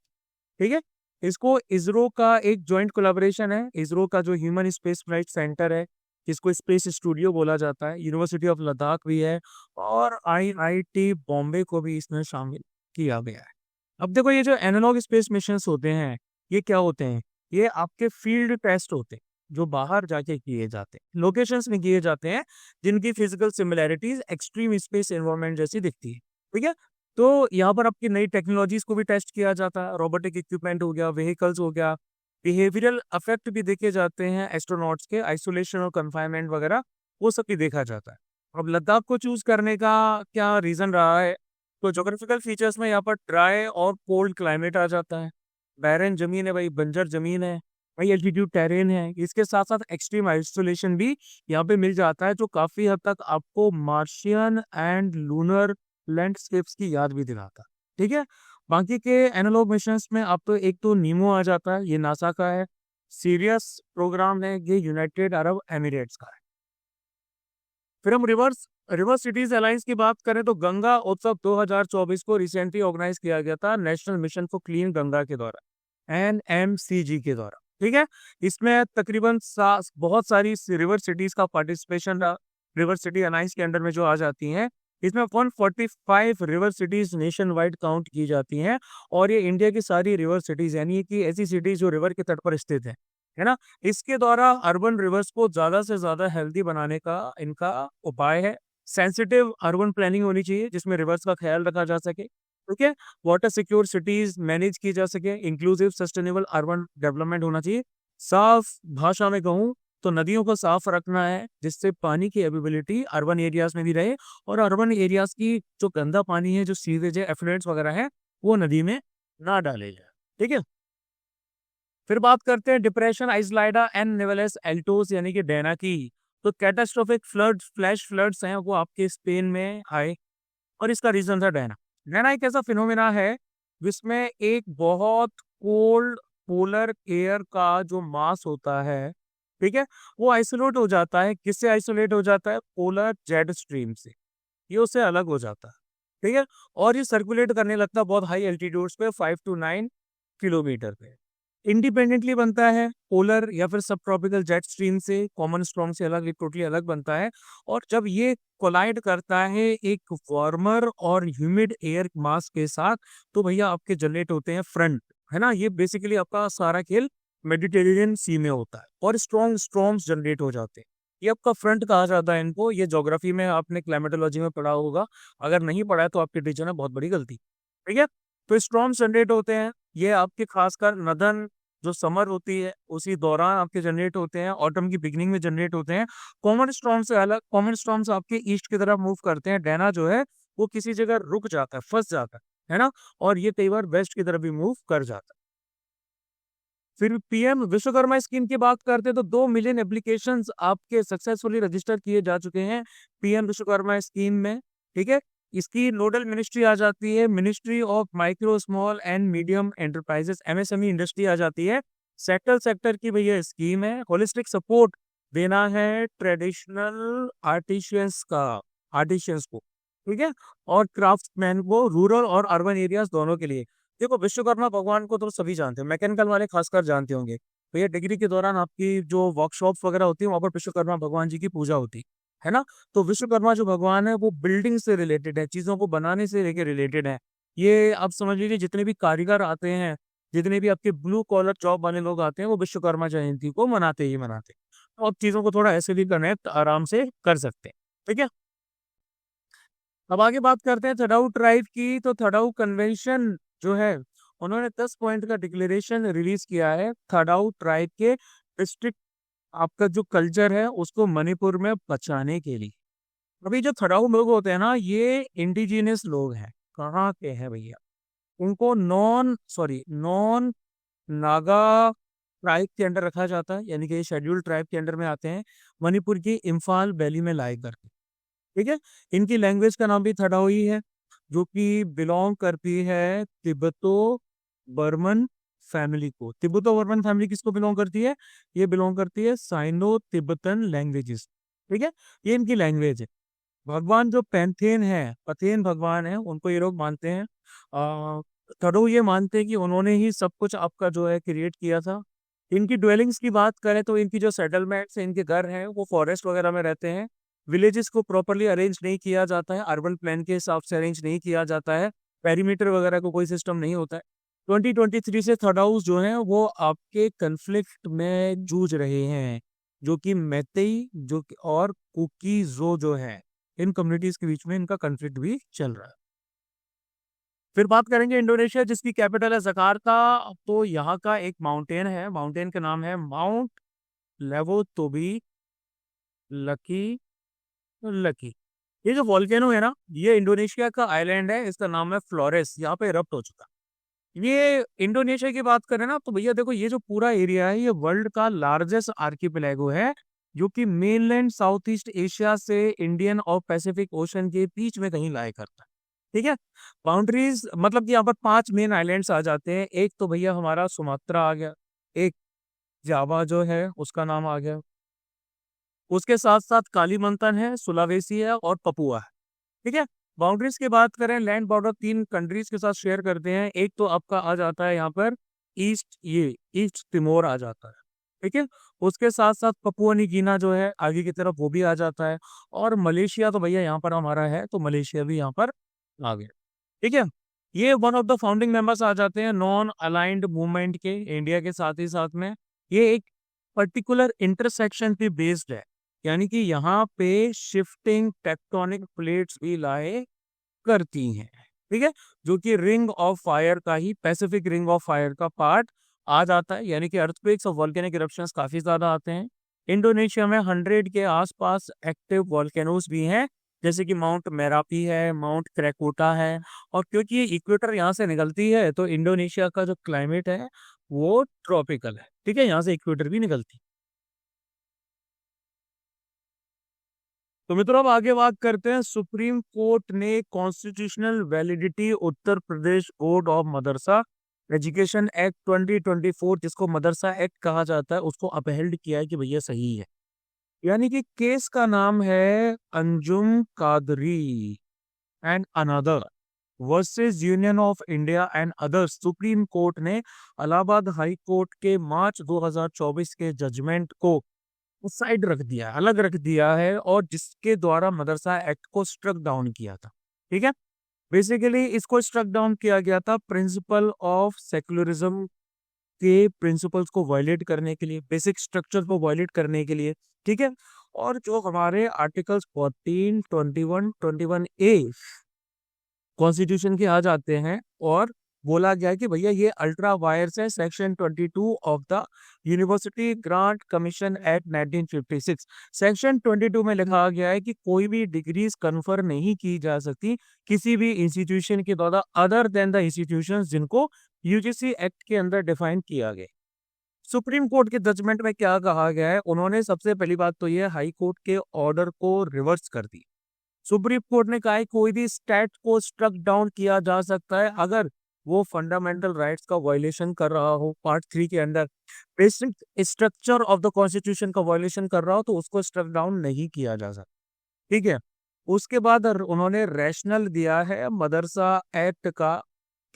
ठीक है, इसको इसरो का एक जॉइंट कोलैबोरेशन है। इसरो का जो ह्यूमन स्पेस फ्लाइट सेंटर है, जिसको स्पेस स्टूडियो बोला जाता है, यूनिवर्सिटी ऑफ लद्दाख भी है, और आईआईटी बॉम्बे को भी इसमें शामिल किया गया है। अब देखो, ये जो एनालॉग स्पेस मिशंस होते हैं, ये क्या होते हैं? ये आपके फील्ड टेस्ट होते हैं, जो बाहर जाके किए जाते हैं, लोकेशंस में किए जाते हैं, जिनकी physical similarities extreme space environment जैसी दिखती है। ठीक है, तो यहाँ पर आपकी नई टेक्नोलॉजीज को भी टेस्ट किया जाता है, रोबोटिक इक्विपमेंट हो गया, व्हीकल्स हो गया, बिहेवियरल अफेक्ट भी देखे जाते हैं एस्ट्रोनॉट्स के, आइसोलेशन और कन्फाइनमेंट वगैरह, वो सब भी देखा जाता है। अब लद्दाख को चूज करने का क्या रीजन रहा है? तो जोग्राफिकल फीचर्स में यहाँ पर ड्राई और कोल्ड क्लाइमेट आ जाता है, बैरन जमीन है भाई, बंजर जमीन है भाई, एल्टीट्यूड टेरेन है, इसके साथ साथ एक्सट्रीम आइसोलेशन भी यहाँ पे मिल जाता है, जो काफी हद तक आपको मार्शियन एंड लूनर लैंडस्केप्स की याद भी दिलाता है। ठीक है, बाकी के एनालॉग मिशंस में आप तो एक तो नीमो आ जाता है, ये नासा का है। सीरियस प्रोग्राम है, ये यूनाइटेड अरब एमिरेट्स का है। फिर हम रिवर्स रिवर सिटीज अलायंस की बात करें तो गंगा उत्सव 2024 को रिसेंटली ऑर्गेनाइज किया गया था national mission for clean Ganga के द्वारा, NMCG के द्वारा। ठीक है, इसमें तकरीबन बहुत सारी रिवर सिटीज का पार्टिसिपेशन रहा, रिवर सिटी अलायंस के अंडर में जो आ जाती हैं। इसमें 145 river cities nation wide count की जाती हैं, और ये इंडिया की सारी रिवर सिटीज, यानी कि ऐसी सिटीज जो रिवर के तट पर स्थित है ना। इसके द्वारा अर्बन रिवर्स को ज्यादा से ज्यादा हेल्दी बनाने का इनका उपाय है। सेंसिटिव अर्बन प्लानिंग होनी चाहिए, जिसमें रिवर्स का ख्याल रखा जा सके। ठीक है, वाटर सिक्योर सिटीज मैनेज की जा सके, इंक्लूसिव सस्टेनेबल अर्बन डेवलपमेंट होना चाहिए। साफ भाषा में कहूँ तो नदियों को साफ रखना है, जिससे पानी की अवेलेबिलिटी अर्बन एरियाज में भी रहे, और अर्बन एरियाज की जो गंदा पानी है, जो सीवेज है, एफ्लुएंट्स वगैरह है, वो नदी में ना डाले जाए। ठीक है, फिर बात करते हैं डिप्रेशन आइसलाइडा एंड निवेलेस एल्टोस यानी कि डेना की। तो कैटास्ट्रोफिक फ्लड फ्लैश फ्लड्स हैं वो आपके स्पेन में आए, और इसका रीजन था डेना। डेना एक ऐसा फिनोमेना है जिसमें एक बहुत कोल्ड पोलर एयर का जो मास होता है, ठीक है, वो आइसोलेट हो जाता है। किससे आइसोलेट हो जाता है? पोलर जेट स्ट्रीम से, ये उससे अलग हो जाता है। ठीक है, और ये सर्कुलेट करने लगता है बहुत हाई एल्टीट्यूड्स पे, 5 to 9 किलोमीटर पे। इंडिपेंडेंटली बनता है पोलर या फिर सब ट्रॉपिकल जेट स्ट्रीम से, कॉमन स्ट्रॉम से अलग, टोटली अलग बनता है। और जब ये कोलाइड करता है एक वार्मर और ह्यूमिड एयर मास के साथ, तो भैया आपके जनरेट होते हैं फ्रंट, है ना। ये बेसिकली आपका सारा खेल मेडिटेरेनियन सी में होता है, और स्ट्रॉन्ग स्ट्रॉम्स जनरेट हो जाते हैं। ये आपका फ्रंट कहा जाता है इनको। ये ज्योग्राफी में आपने क्लाइमेटोलॉजी में पढ़ा होगा, अगर नहीं पढ़ा है तो आपके टीचर ने बहुत बड़ी गलती। ठीक है, तो स्ट्रॉम्स जनरेट होते हैं, ये आपके खासकर नदन जो समर होती है उसी दौरान आपके जनरेट होते हैं, ऑटम की बिगनिंग में जनरेट होते हैं। कॉमन स्टॉर्म से अलग, कॉमन स्टॉर्म्स आपके ईस्ट की तरफ मूव करते हैं, डेना जो है वो किसी जगह रुक जाता है, फंस जाता है ना, और ये कई बार वेस्ट की तरफ भी मूव कर जाता है। फिर पीएम विश्वकर्मा स्कीम की बात करते हैं तो 2 मिलियन एप्लीकेशंस आपके सक्सेसफुली रजिस्टर किए जा चुके हैं पीएम विश्वकर्मा स्कीम में। ठीक है, इसकी नोडल मिनिस्ट्री आ जाती है ministry of micro small and medium enterprises, MSME industry आ जाती है। सेक्टर की भैया स्कीम है, होलिस्टिक सपोर्ट देना है ट्रेडिशनल आर्टिशियंस को, ठीक है, और क्राफ्ट्समैन को, रूरल और अर्बन एरियाज दोनों के लिए। देखो, विश्वकर्मा भगवान को तो सभी जानते हैं, मैकेनिकल वाले खासकर जानते होंगे भैया। डिग्री के दौरान आपकी जो वर्कशॉप वगैरह होती है, वहां पर विश्वकर्मा भगवान जी की पूजा होती है ना। तो विश्वकर्मा जो भगवान है वो बिल्डिंग से रिलेटेड है, चीजों को बनाने से लेके रिलेटेड है। ये आप समझ लीजिए, जितने भी कारीगर आते हैं, जितने भी आपके ब्लू कॉलर जॉब वाले लोग आते हैं, वो विश्वकर्मा जयंती को मनाते ही मनाते हैं। तो आप चीजों को थोड़ा ऐसे भी कनेक्ट आराम से कर सकते हैं। ठीक है, अब आगे बात करते हैं थडाऊ ट्राइब की। तो थडाऊ कन्वेंशन जो है, उन्होंने 10 पॉइंट का डिक्लेरेशन रिलीज किया है थडाऊ ट्राइब के डिस्ट्रिक्ट, आपका जो कल्चर है उसको मणिपुर में बचाने के लिए। अभी जो थडाऊ लोग होते हैं ना, ये इंडिजिनियस लोग हैं। कहाँ के हैं भैया? उनको नॉन नागा ट्राइब के अंडर रखा जाता है, यानी कि शेड्यूल्ड ट्राइब के अंडर में आते हैं, मणिपुर की इम्फाल वैली में लाई करके। ठीक है, इनकी लैंग्वेज का नाम भी थडाई है, जो कि बिलोंग करती है तिब्बतो बर्मन फैमिली को। तिब्बतो वर्मन फैमिली किसको बिलोंग करती है? ये बिलोंग करती है साइनो तिब्बतन लैंग्वेजेस। ठीक है, ये इनकी लैंग्वेज है। भगवान जो पैंथेन है, पथेन भगवान है, उनको ये लोग मानते हैं। थोड़ो ये मानते हैं कि उन्होंने ही सब कुछ आपका जो है क्रिएट किया था। इनकी ड्वेलिंग्स की बात करें तो इनकी जो सेटलमेंट्स है, इनके घर हैं, वो फॉरेस्ट वगैरह में रहते हैं। विलेजेस को प्रॉपरली अरेंज नहीं किया जाता है, अर्बन प्लान के हिसाब से अरेंज नहीं किया जाता है, पेरीमीटर वगैरह को कोई सिस्टम नहीं होता है। 2023 से थर्ड हाउस जो है वो आपके कन्फ्लिक्ट में जूझ रहे हैं, जो कि मैतेई और कुकीजो जो है, इन कम्युनिटीज के बीच में इनका कन्फ्लिक्ट भी चल रहा है। फिर बात करेंगे इंडोनेशिया, जिसकी कैपिटल है जकार्ता। तो यहाँ का एक माउंटेन है, माउंटेन का नाम है माउंट लेवोतोबी लकी लकी। ये जो वॉल्केनो है ना, ये इंडोनेशिया का आइलैंड है, इसका नाम है फ्लोरेस। यहाँ पे इरप्ट हो चुका। ये इंडोनेशिया की बात करें ना, तो भैया देखो, ये जो पूरा एरिया है, ये वर्ल्ड का लार्जेस्ट आर्किपेलागो है, जो कि मेनलैंड साउथ ईस्ट एशिया से इंडियन और पैसिफिक ओशन के बीच में कहीं लाई करता है। ठीक है, बाउंड्रीज मतलब कि यहाँ पर 5 मेन आइलैंड्स आ जाते हैं। एक तो भैया हमारा सुमात्रा आ गया, एक जावा जो है उसका नाम आ गया, उसके साथ साथ कालीमंतन है, सुलावेसी है और पपुआ है। ठीक है, बाउंड्रीज की बात करें, लैंड बॉर्डर 3 कंट्रीज के साथ शेयर करते हैं। एक तो आपका आ जाता है यहाँ पर ईस्ट तिमोर आ जाता है। ठीक है, उसके साथ साथ पपुआ न्यू गिनी जो है आगे की तरफ, वो भी आ जाता है। और मलेशिया तो भैया यहाँ पर हमारा है, तो मलेशिया भी यहाँ पर आ गया। ठीक है, ये one of the founding members आ जाते हैं नॉन अलाइंड मूवमेंट के, इंडिया के साथ ही साथ में। ये एक पर्टिकुलर इंटरसेक्शन पे बेस्ड है, यानी कि यहाँ पे शिफ्टिंग टेक्टोनिक प्लेट्स भी लाए करती हैं। ठीक है, जो कि रिंग ऑफ फायर का ही, पैसिफिक रिंग ऑफ फायर का पार्ट आ जाता है, यानी कि अर्थक्वेक्स और वोल्केनिक इरप्शंस काफी ज्यादा आते हैं। इंडोनेशिया में 100 के आसपास एक्टिव वोल्केनोज भी हैं, जैसे कि माउंट मेरापी है, माउंट क्रेकोटा है। और क्योंकि ये इक्वेटर यहाँ से निकलती है, तो इंडोनेशिया का जो क्लाइमेट है वो ट्रॉपिकल है। ठीक है, यहाँ से इक्वेटर भी निकलती है। तो मित्रों, अब आगे बात करते हैं। सुप्रीम कोर्ट ने constitutional validity Uttar Pradesh board of Madrasa education act 2024, जिसको मदरसा एक्ट कहा जाता है, उसको अपहेल्ड किया है कि भैया सही है। यानी कि केस का नाम है Anjum Qadri and another versus union of India and others. Supreme Court ने इलाहाबाद हाई कोर्ट के मार्च 2024 के जजमेंट को साइड रख दिया, अलग रख दिया है, और जिसके द्वारा मदरसा एक्ट को स्ट्रक डाउन किया था। ठीक है, बेसिकली इसको स्ट्रक डाउन किया गया था प्रिंसिपल ऑफ सेक्युलरिज्म के प्रिंसिपल्स को वायलेट करने के लिए, बेसिक स्ट्रक्चर को वायलेट करने के लिए। ठीक है, और जो हमारे आर्टिकल्स 14, 21, 21A कॉन्स्टिट्यूशन के आ जाते हैं, और बोला गया है कि भैया ये अल्ट्रा वायर्स है। Section 22 of the university grant commission act 1956, section 22 में लिखा गया है कि कोई भी डिग्रीज कन्फर नहीं की जा सकती किसी भी इंस्टीट्यूशन के द्वारा अदर देन द इंस्टीट्यूशन जिनको यूजीसी एक्ट के अंदर डिफाइन किया गया। सुप्रीम कोर्ट के जजमेंट में क्या कहा गया है? उन्होंने सबसे पहली बात तो ये हाई कोर्ट के ऑर्डर को रिवर्स कर दी। सुप्रीम कोर्ट ने कहा है कोई भी स्टेट को स्ट्रक डाउन किया जा सकता है अगर वो फंडामेंटल राइट्स का वायलेशन कर रहा हो, पार्ट 3 के अंदर basic structure of the constitution का वायलेशन कर रहा हो, तो उसको स्ट्रक डाउन नहीं किया जा सकता। ठीक है, उसके बाद उन्होंने रैशनल दिया है मदरसा एक्ट का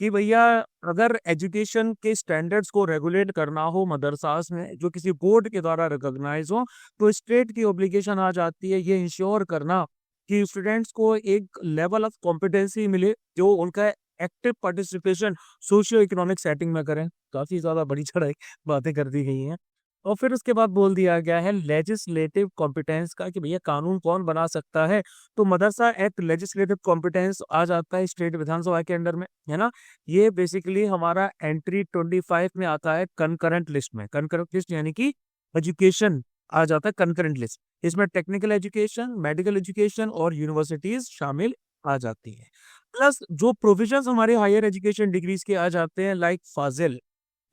कि भैया अगर एजुकेशन के स्टैंडर्ड्स को रेगुलेट करना हो मदरसास में, जो किसी बोर्ड के द्वारा रिकॉग्नाइज हो, तो स्टेट की ऑब्लिगेशन आ जाती है ये इंश्योर करना कि स्टूडेंट्स को एक लेवल ऑफ कॉम्पिटेंसी मिले, जो उनका active participation socio economic setting में करें। काफी ज्यादा बड़ी चढ़ाई बातें कर दी गई हैं। और फिर उसके बाद बोल दिया गया है लेजिस्लेटिव कॉम्पिटेंस का, कि भैया कानून कौन बना सकता है, तो मदरसा एक्ट लेजिस्लेटिव कॉम्पिटेंस आ जाता है स्टेट विधानसभा के अंडर में, है ना। ये बेसिकली हमारा एंट्री 25 में आता है कंकरेंट लिस्ट में। कंकरेंट लिस्ट यानी कि एजुकेशन आ जाता है कंकरेंट लिस्ट। इसमें टेक्निकल एजुकेशन, मेडिकल एजुकेशन और यूनिवर्सिटीज शामिल आ जाती हैं। प्लस जो प्रोविजंस हमारे हायर एजुकेशन डिग्रीज के आ जाते हैं, लाइक फाजिल,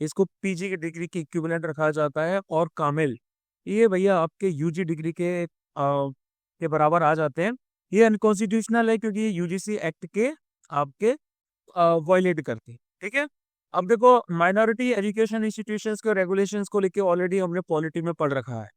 इसको पीजी की डिग्री के इक्विवेलेंट रखा जाता है, और कामिल, ये भैया आपके यूजी डिग्री के बराबर आ जाते हैं। ये अनकॉन्स्टिट्यूशनल है क्योंकि ये यूजीसी एक्ट के आपके वायलेट करते हैं। ठीक है, अब देखो, माइनॉरिटी एजुकेशन इंस्टीट्यूशंस के रेगुलेशंस को लेके ऑलरेडी हमने पॉलिटी में पढ़ रखा है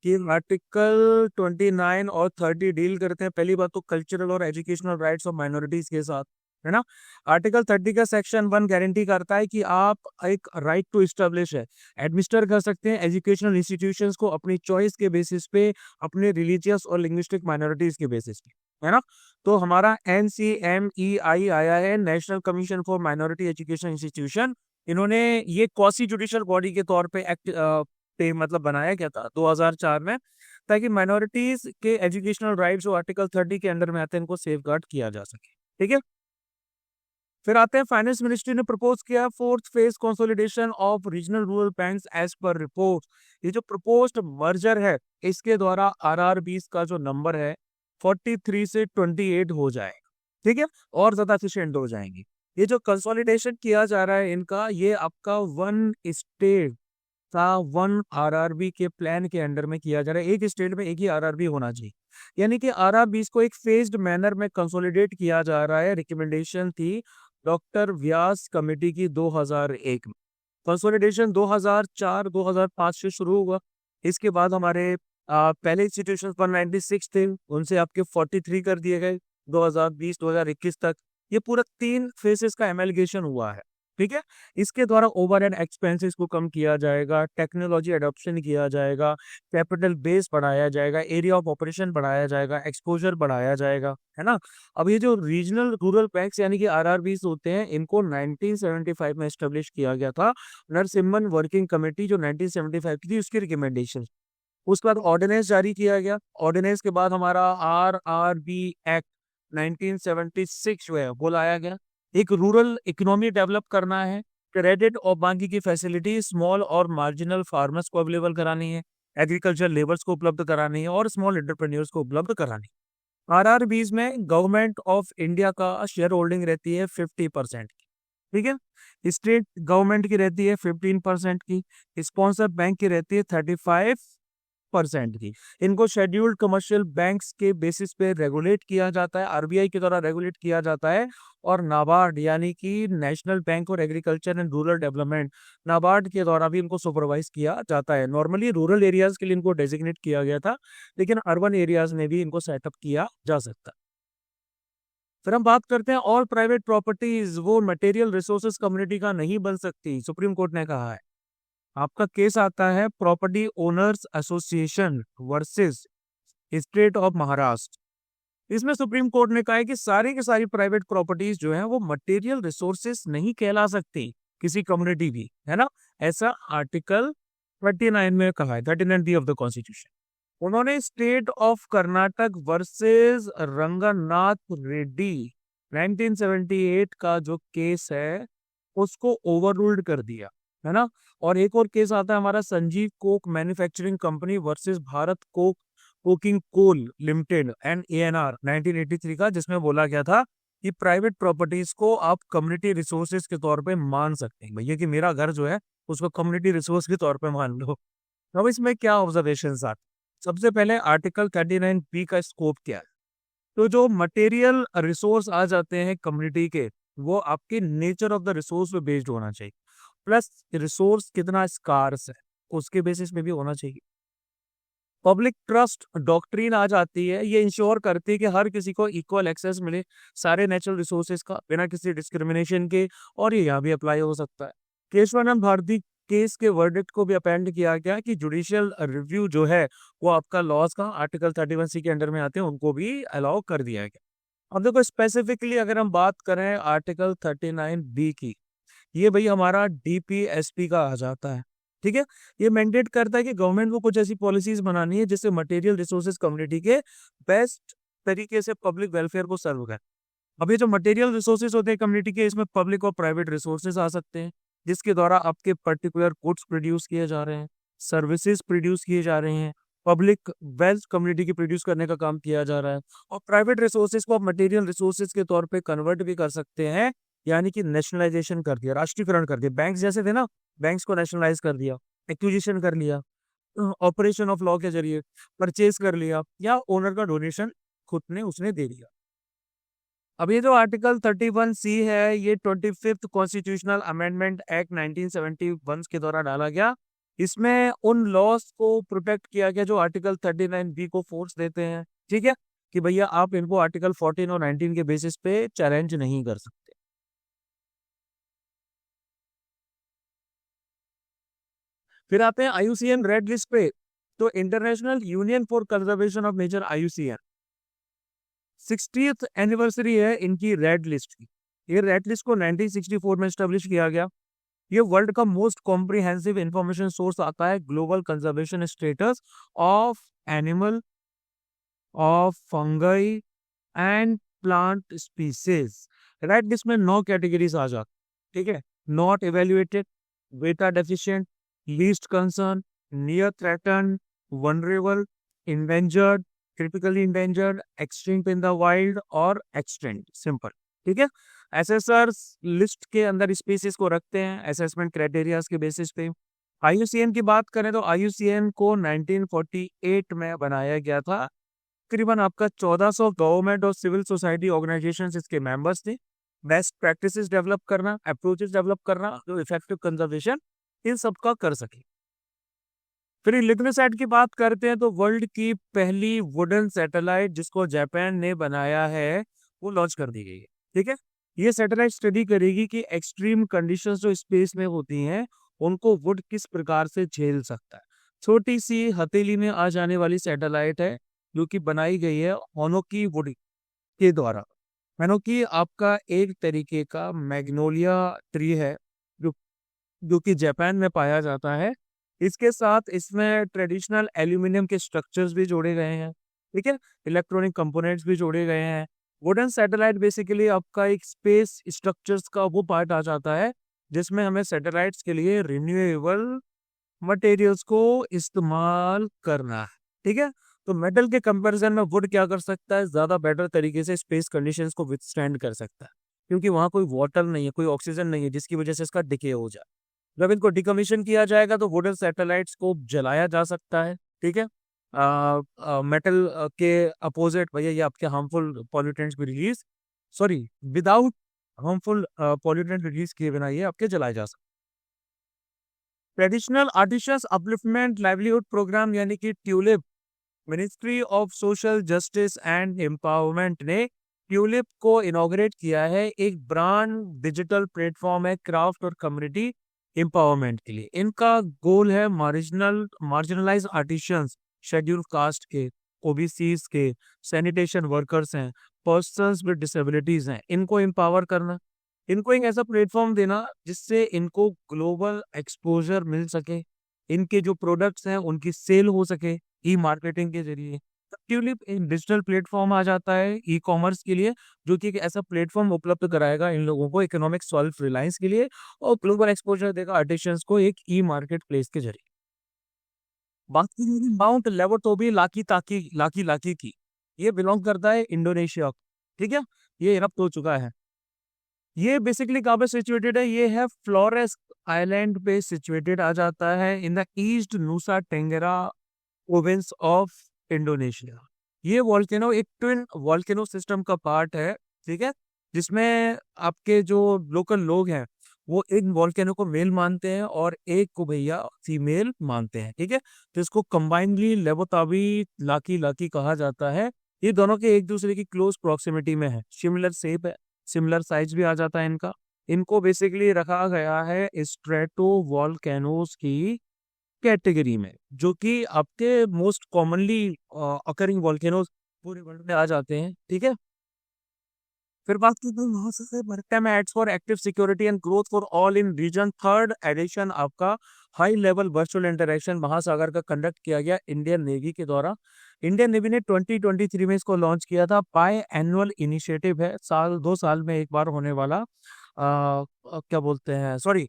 कि आर्टिकल 29 और 30 डील करते हैं। पहली बात तो कल्चरल और एजुकेशनल राइट्स ऑफ माइनॉरिटीज के साथ, है ना। आर्टिकल 30 का सेक्शन 1 गारंटी करता है कि आप एक राइट टू इस्टेब्लिश है, एडमिनिस्टर कर सकते हैं एजुकेशनल इंस्टीट्यूशंस को अपनी चॉइस के बेसिस पे, अपने रिलीजियस और लिंग्विस्टिक माइनॉरिटीज के बेसिस पे, है ना। तो हमारा NCMEI आया है, national commission for minority education institution. इन्होंने ये क्वासी जुडिशियल बॉडी के तौर पे एक्ट पे मतलब बनाया गया था 2004 में, ताकि माइनॉरिटीज के एजुकेशनल राइट्स जो आर्टिकल 30 के अंडर में आते हैं इनको सेफगार्ड किया जा सके। ठीक है, फिर आते हैं फाइनेंस मिनिस्ट्री ने प्रपोज किया fourth phase consolidation of regional rural banks as per report. ये जो प्रपोज्ड मर्जर है इसके द्वारा RRBs का जो नंबर है 43 से 28 हो जाएगा। ठीक है, और ज्यादा एफिशिएंट हो जाएंगे। ये जो कंसोलिडेशन किया जा रहा है इनका, ये आपका वन स्टेट का वन RRB के प्लान के अंडर में किया जा रहा है। एक स्टेट में एक ही RRB होना चाहिए, यानी कि RRBs को एक फेज्ड मैनर में कंसोलिडेट किया जा रहा है। रिकमेंडेशन थी डॉक्टर व्यास कमेटी की 2001 में। कंसोलिडेशन 2004-2005 से शुरू हुआ। इसके बाद हमारे पहले इंस्टीट्यूशन 196 थे, उनसे आपके 43 कर दिए गए 2020-2021 तक। ये पूरा 3 फेसेस का एमलगेशन हुआ है। ठीक है, इसके द्वारा ओवरहेड एक्सपेंसेस को कम किया जाएगा, टेक्नोलॉजी अडॉप्शन किया जाएगा, कैपिटल बेस बढ़ाया जाएगा, एरिया ऑफ ऑपरेशन बढ़ाया जाएगा, एक्सपोजर बढ़ाया जाएगा, है ना। अब ये जो रीजनल रूरल बैंक्स यानी कि RRBs होते हैं, इनको 1975 में एस्टेब्लिश किया गया था। नरसिम्हन वर्किंग कमेटी जो 1975 की थी उसकी रिकमेंडेशन। उसके बाद ऑर्डिनेंस जारी किया गया। ऑर्डिनेंस के बाद हमारा RRB एक्ट 1976 जो है वो लाया गया। एक रूरल इकोनॉमी डेवलप करना है, क्रेडिट और बाकी की फैसिलिटी स्मॉल और मार्जिनल फार्मर्स को अवेलेबल करानी है, एग्रीकल्चर लेबर्स को उपलब्ध करानी है और स्मॉल एंटरप्रेन्योर्स को उपलब्ध करानी है। RRBs में गवर्नमेंट ऑफ इंडिया का शेयर होल्डिंग रहती है 50% की। ठीक है, स्टेट गवर्नमेंट की रहती है 15% की, स्पॉन्सर बैंक की रहती है 35% की। इनको शेड्यूल्ड कमर्शियल बैंक्स के बेसिस पे रेगुलेट किया जाता है, RBI के द्वारा रेगुलेट किया जाता है। और नाबार्ड यानी कि नेशनल बैंक और agriculture and rural development, NABARD के द्वारा भी इनको सुपरवाइज किया जाता है। नॉर्मली रूरल एरियाज के लिए इनको डेजिग्नेट किया गया था, लेकिन अर्बन एरियाज में भी इनको सेटअप किया जा सकता है। फिर हम बात करते हैं और प्राइवेट प्रॉपर्टीज वो मटेरियल रिसोर्सेज कम्युनिटी का नहीं बन सकती, सुप्रीम कोर्ट ने कहा है। आपका केस आता है property owners association versus state of Maharashtra. इसमें सुप्रीम कोर्ट ने कहा है कि सारी की सारी प्राइवेट प्रॉपर्टीज जो है वो मटेरियल रिसोर्सेज नहीं कहला सकती किसी कम्युनिटी भी, है ना। ऐसा आर्टिकल 39 में कहा है, 39D ऑफ द कॉन्स्टिट्यूशन। उन्होंने state of Karnataka versus Ranganath Reddy 1978 का जो केस है उसको ओवररूल्ड कर दिया, है ना। और एक और केस आता है हमारा Sanjeev coke manufacturing company versus Bharat coke coking coal limited and ANR 1983 का, जिसमें बोला गया था कि प्राइवेट प्रॉपर्टीज को आप कम्युनिटी रिसोर्सेज के तौर पे मान सकते हैं। भैया कि मेरा घर जो है उसको कम्युनिटी रिसोर्स के तौर पे मान लो। अब इसमें क्या ऑब्जर्वेशन आते, सबसे पहले आर्टिकल 39B का स्कोप क्या है। तो जो मटेरियल रिसोर्स आ जाते हैं कम्युनिटी के, वो आपके नेचर ऑफ द रिसोर्स पे बेस्ड होना चाहिए, प्लस रिसोर्स कितना स्कार्स है उसके बेसिस में भी होना चाहिए। पब्लिक ट्रस्ट डॉक्ट्रिन आ जाती है, ये इंश्योर करती है कि हर किसी को इक्वल एक्सेस मिले सारे नेचुरल रिसोर्सेज का बिना किसी डिस्क्रिमिनेशन के, और ये यहाँ भी अप्लाई हो सकता है। केशवानंद भारती केस के वर्डिक्ट को भी अपेंड किया गया कि जुडिशियल रिव्यू जो है वो आपका लॉज का आर्टिकल 31C के अंडर में आते हैं, उनको भी अलाउ कर दिया गया। अब देखो स्पेसिफिकली अगर हम बात करें आर्टिकल 39B की, ये भाई हमारा DPSP का आ जाता है। ठीक है, ये मैंडेट करता है कि गवर्नमेंट को कुछ ऐसी पॉलिसीज बनानी है जिससे मटेरियल रिसोर्सेज कम्युनिटी के बेस्ट तरीके से पब्लिक वेलफेयर को सर्व करे। अब ये जो मटेरियल रिसोर्सेज होते हैं कम्युनिटी के, इसमें पब्लिक और प्राइवेट रिसोर्सेज आ सकते हैं जिसके द्वारा आपके पर्टिकुलर गुड्स प्रोड्यूस किए जा रहे हैं, सर्विसेज प्रोड्यूस किए जा रहे हैं, पब्लिक वेल्थ कम्युनिटी की प्रोड्यूस करने का काम किया जा रहा है। और प्राइवेट रिसोर्सेज को आप मटेरियल रिसोर्सेज के तौर पे कन्वर्ट भी कर सकते हैं, यानी कि नेशनलाइजेशन कर दिया, राष्ट्रीयकरण कर दिया। बैंक्स जैसे थे ना, बैंक्स को नेशनलाइज कर दिया, एक्विजिशन कर लिया, ऑपरेशन ऑफ लॉ के जरिए परचेज कर लिया, या ओनर का डोनेशन खुद ने उसने दे दिया। अब ये जो आर्टिकल 31C है, ये 25th कॉन्स्टिट्यूशनल अमेंडमेंट एक्ट 1971 के द्वारा डाला गया। इसमें उन लॉस को प्रोटेक्ट किया गया जो आर्टिकल 39B को फोर्स देते हैं, ठीक है, कि भैया आप इनको आर्टिकल 14 और 19 के बेसिस पे चैलेंज नहीं कर सकते। फिर आते हैं IUCN रेड लिस्ट पे। तो international union for conservation of nature, IUCN 60th anniversary है इनकी रेड लिस्ट की। ये रेड लिस्ट को 1964 में स्टेब्लिश किया गया। ये वर्ल्ड का मोस्ट कॉम्प्रिहेंसिव इंफॉर्मेशन सोर्स आता है global conservation status of animal, of fungi and plant species. Red list में 9 कैटेगरीज आ जाती, ठीक है। नॉट इवेल्युएटेड, बेटा deficient, least concern, near threaten, vulnerable, endangered, critically endangered, extinct in the wild और extent, simple, ठीक है। एसेसर लिस्ट के अंदर स्पीसीज को रखते हैं असेसमेंट क्राइटेरियाज के बेसिस पे। IUCN की बात करें तो IUCN को 1948 में बनाया गया था। तकरीबन आपका 1400 गवर्नमेंट और सिविल सोसाइटी ऑर्गेनाइजेशन इसके मेंबर्स थे। बेस्ट प्रैक्टिसेस डेवलप करना, अप्रोचेस डेवलप करना जो इफेक्टिव कंजर्वेशन इन सब का कर सके। फिर लिग्नोसैट की बात करते हैं तो वर्ल्ड की पहली वुडन सैटेलाइट जिसको जापान ने बनाया है वो लॉन्च कर दी गई है, ठीक है। ये सैटेलाइट स्टडी करेगी कि एक्सट्रीम कंडीशंस जो स्पेस में होती हैं उनको वुड किस प्रकार से झेल सकता है। छोटी सी हथेली में आ जाने वाली सैटेलाइट है जो कि बनाई गई है होनोकी वुड के द्वारा। होनोकी आपका एक तरीके का मैग्नोलिया ट्री है जो जो कि जापान में पाया जाता है। इसके साथ इसमें ट्रेडिशनल एल्यूमिनियम के स्ट्रक्चर्स भी जोड़े गए हैं, ठीक है, इलेक्ट्रॉनिक कंपोनेंट्स भी जोड़े गए हैं। वुडन सैटेलाइट बेसिकली आपका एक स्पेस स्ट्रक्चर्स का वो पार्ट आ जाता है जिसमें हमें सैटेलाइट्स के लिए रिन्यूएबल मटेरियल्स को इस्तेमाल करना है, ठीक है। तो मेटल के कंपैरिजन में वुड क्या कर सकता है, ज्यादा बेटर तरीके से स्पेस कंडीशंस को विथस्टैंड कर सकता है क्योंकि वहां कोई वाटर नहीं है, कोई ऑक्सीजन नहीं है जिसकी वजह से इसका डिके हो जाए। जब इनको डिकमीशन किया जाएगा तो वुडन सैटेलाइट्स को जलाया जा सकता है, ठीक है। मेटल के अपोजिट भैया ये आपके हार्मफुल पॉल्यूटेंट्स भी release, sorry, without harmful pollutant release किए बिना ये आपके जलाए जा सकते। Traditional artisans upliftment livelihood programme यानी कि TULIP, ministry of social justice and empowerment ने ट्यूलिप को इनॉग्रेट किया है। एक ब्रांड डिजिटल प्लेटफॉर्म है क्राफ्ट और कम्युनिटी एम्पावरमेंट के लिए। इनका गोल है मार्जिनलाइज आर्टिशंस, शेड्यूल कास्ट के, ओबीसीज के, सैनिटेशन वर्कर्स हैं, पर्सन्स विद डिसेबिलिटीज हैं, इनको एम्पावर करना, इनको एक ऐसा प्लेटफॉर्म देना जिससे इनको ग्लोबल एक्सपोजर मिल सके, इनके जो प्रोडक्ट्स हैं उनकी सेल हो सके ई मार्केटिंग के जरिए। ट्यूलिप एक डिजिटल प्लेटफॉर्म आ जाता है ई कॉमर्स के लिए जो कि एक ऐसा प्लेटफॉर्म उपलब्ध कराएगा इन लोगों को इकोनॉमिक सेल्फ रिलायंस के लिए और ग्लोबल एक्सपोजर देगा आर्टिशंस को एक ई मार्केट प्लेस के जरिए। बात की माउंट लेवटोबी लाकी ताकी लाकी लाकी की, ये बिलोंग करता है इंडोनेशिया, ठीक है। ये इरप्ट हो चुका है। ये बेसिकली कहाँ पे सिचुएटेड है, ये है फ्लोरेस आइलैंड पे सिचुएटेड आ जाता है in the east नुसा Tangra province of Indonesia. ये वॉल्केनो एक ट्विन वॉल्केनो सिस्टम का पार्ट है, ठीक है, जिसमें आपके जो लोकल लोग हैं वो एक वॉल्केनो को मेल मानते हैं और एक को भैया फीमेल मानते हैं, ठीक है। तो इसको कंबाइनली लेबोताबी लाकी लाकी कहा जाता है। ये दोनों के एक दूसरे की क्लोज प्रॉक्सिमिटी में है, सिमिलर शेप है, सिमिलर साइज भी आ जाता है इनका। इनको बेसिकली रखा गया है स्ट्रेटो वॉल्केनोस की कैटेगरी में जो कि आपके मोस्ट कॉमनली अकरिंग वॉल्केनोज पूरे वर्ल्ड में आ जाते हैं, ठीक है। फिर बात करते हैं वहां से maritime aids for active security and growth for all in region. Third edition आपका high level virtual interaction Mahasagar का कंडक्ट किया गया इंडियन नेवी के द्वारा। इंडियन नेवी ने 2023 में इसको लॉन्च किया था। बाय एनुअल इनिशिएटिव है, साल 2 साल में एक बार होने वाला क्या बोलते हैं, सॉरी,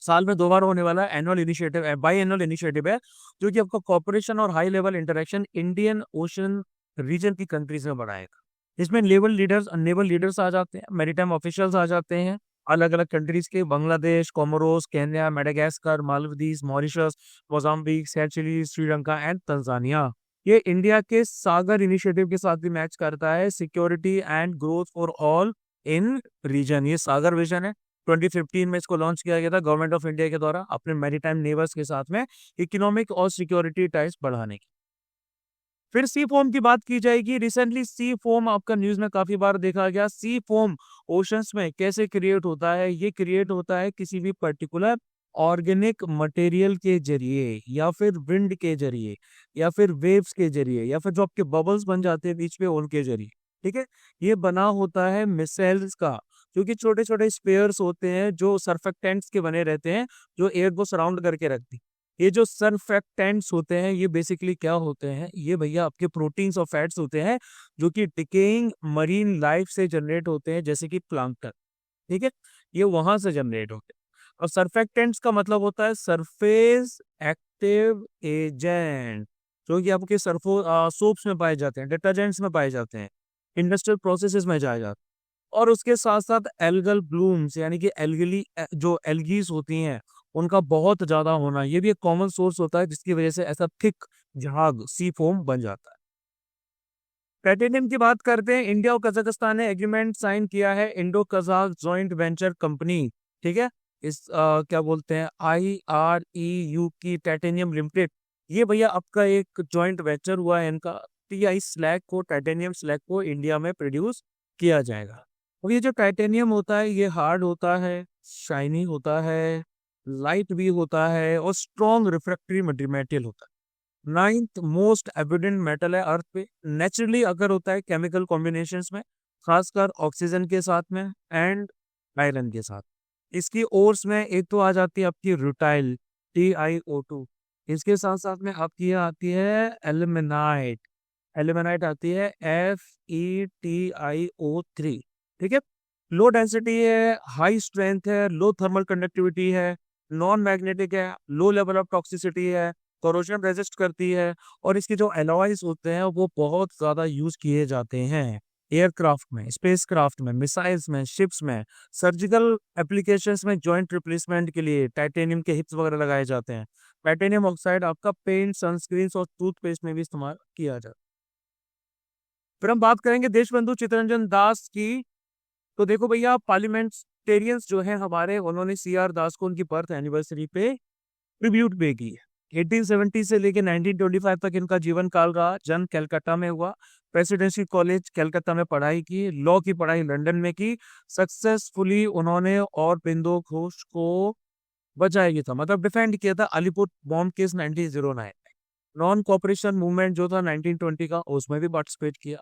साल में 2 बार होने वाला एनुअल इनिशिएटिव है, बाई एनुअल इनिशिएटिव है जो कि आपका कॉपरेशन और high level interaction Indian Ocean region की कंट्रीज में बढ़ाएगा। इसमें नेवल लीडर्स आ जाते हैं, मैरीटाइम ऑफिशियल्स आ जाते हैं अलग अलग कंट्रीज के, Bangladesh, Comoros, Kenya, Madagascar, Maldives, Mauritius, Mozambique, Seychelles, Sri Lanka and Tanzania. ये इंडिया के सागर इनिशिएटिव के साथ भी मैच करता है, security and growth for all in region. ये सागर विजन है, 2015 में इसको लॉन्च किया गया था गवर्नमेंट ऑफ इंडिया के द्वारा अपने मैरीटाइम नेबर्स के साथ में इकोनॉमिक और सिक्योरिटी टाइज बढ़ाने की। फिर सी फोम की बात की जाएगी। रिसेंटली सी फोम आपका न्यूज में काफी बार देखा गया। सी फोम ओशंस में कैसे क्रिएट होता है? ये क्रिएट होता है किसी भी पर्टिकुलर ऑर्गेनिक मटेरियल के जरिए, या फिर विंड के जरिए, या फिर वेव्स के जरिए, या फिर जो आपके बबल्स बन जाते हैं बीच में उनके जरिए। ठीक है, ये बना होता है मिसाइल्स का, क्योंकि छोटे छोटे स्पेयर्स होते हैं जो सरफेक्टेंट्स के बने रहते हैं, जो एयर को सराउंड करके रखती। ये जो सरफेक्टेंट्स होते हैं ये बेसिकली क्या होते हैं? ये भैया आपके प्रोटीन्स और फैट्स होते हैं जो कि डिकेइंग मरीन लाइफ से जनरेट होते हैं, जैसे कि प्लांक्टन। ठीक है, ये वहां से जनरेट होते हैं। और सरफेक्टेंट्स का मतलब होता है सरफेस एक्टिव एजेंट, जो कि आपके सरफो सोप्स में पाए जाते हैं, डिटर्जेंट्स में पाए जाते हैं, इंडस्ट्रियल प्रोसेसेस में जाए जाते हैं। और उसके साथ साथ एल्गल ब्लूम्स, यानी कि एल्गली जो एल्गीज होती हैं उनका बहुत ज्यादा होना, ये भी एक कॉमन सोर्स होता है जिसकी वजह से ऐसा थिक झाग सी फोम बन जाता है। टाइटेनियम की बात करते हैं। इंडिया और कजाकिस्तान ने एग्रीमेंट साइन किया है, Indo Kazakh joint venture company. ठीक है, इस क्या बोलते हैं, IREU की टाइटेनियम लिमिटेड। ये भैया आपका एक जॉइंट वेंचर हुआ है इनका। TI स्लैग को, टाइटेनियम स्लैग को इंडिया में प्रोड्यूस किया जाएगा। और ये जो टाइटेनियम होता है ये हार्ड होता है, शाइनी होता है, लाइट भी होता है और स्ट्रॉन्ग रिफ्रैक्टरी मटेरियल होता है। नाइन्थ मोस्ट एबिडेंट मेटल है अर्थ पे। नेचुरली अगर होता है केमिकल कॉम्बिनेशंस में, खासकर ऑक्सीजन के साथ में एंड आयरन के साथ। इसकी ओर्स में एक तो आ जाती है आपकी रूटाइल, TiO2। इसके साथ साथ में आपकी आती है एल्यूमिनाइट, एल्यूमिनाइट आती है FeTiO3। ठीक है, लो डेंसिटी है, हाई स्ट्रेंथ है, लो थर्मल कंडक्टिविटी है, नॉन मैग्नेटिक है, लो लेवल ऑफ टॉक्सिसिटी है, कोरोजन रेजिस्ट करती है। और इसके जो एलॉयज होते हैं वो बहुत ज्यादा यूज किए जाते हैं एयरक्राफ्ट में, स्पेसक्राफ्ट में, मिसाइल्स में, शिप्स में, सर्जिकल एप्लीकेशंस में, जॉइंट रिप्लेसमेंट के लिए टाइटेनियम के हिप्स वगैरह लगाए जाते हैं। टाइटेनियम ऑक्साइड आपका पेंट, सनस्क्रीन और टूथपेस्ट में भी इस्तेमाल किया जाता है। फिर हम बात करेंगे देशबंधु चित्तरंजन दास की। तो देखो भैया, पार्लियामेंटेरियंस जो है हमारे, उन्होंने CR दास को उनकी बर्थ एनिवर्सरी पे ट्रिब्यूट पे की है। 1870 से लेके 1925 तक इनका जीवन काल रहा। जन्म कलकत्ता में हुआ, प्रेसिडेंसी कॉलेज कलकत्ता में पढ़ाई की, लॉ की पढ़ाई लंदन में की सक्सेसफुली उन्होंने, और बिंदु घोष को बचाया गया था, मतलब डिफेंड किया था Alipur bomb case 1909। Non cooperation movement जो था 1920 का, उसमें भी पार्टिसिपेट किया।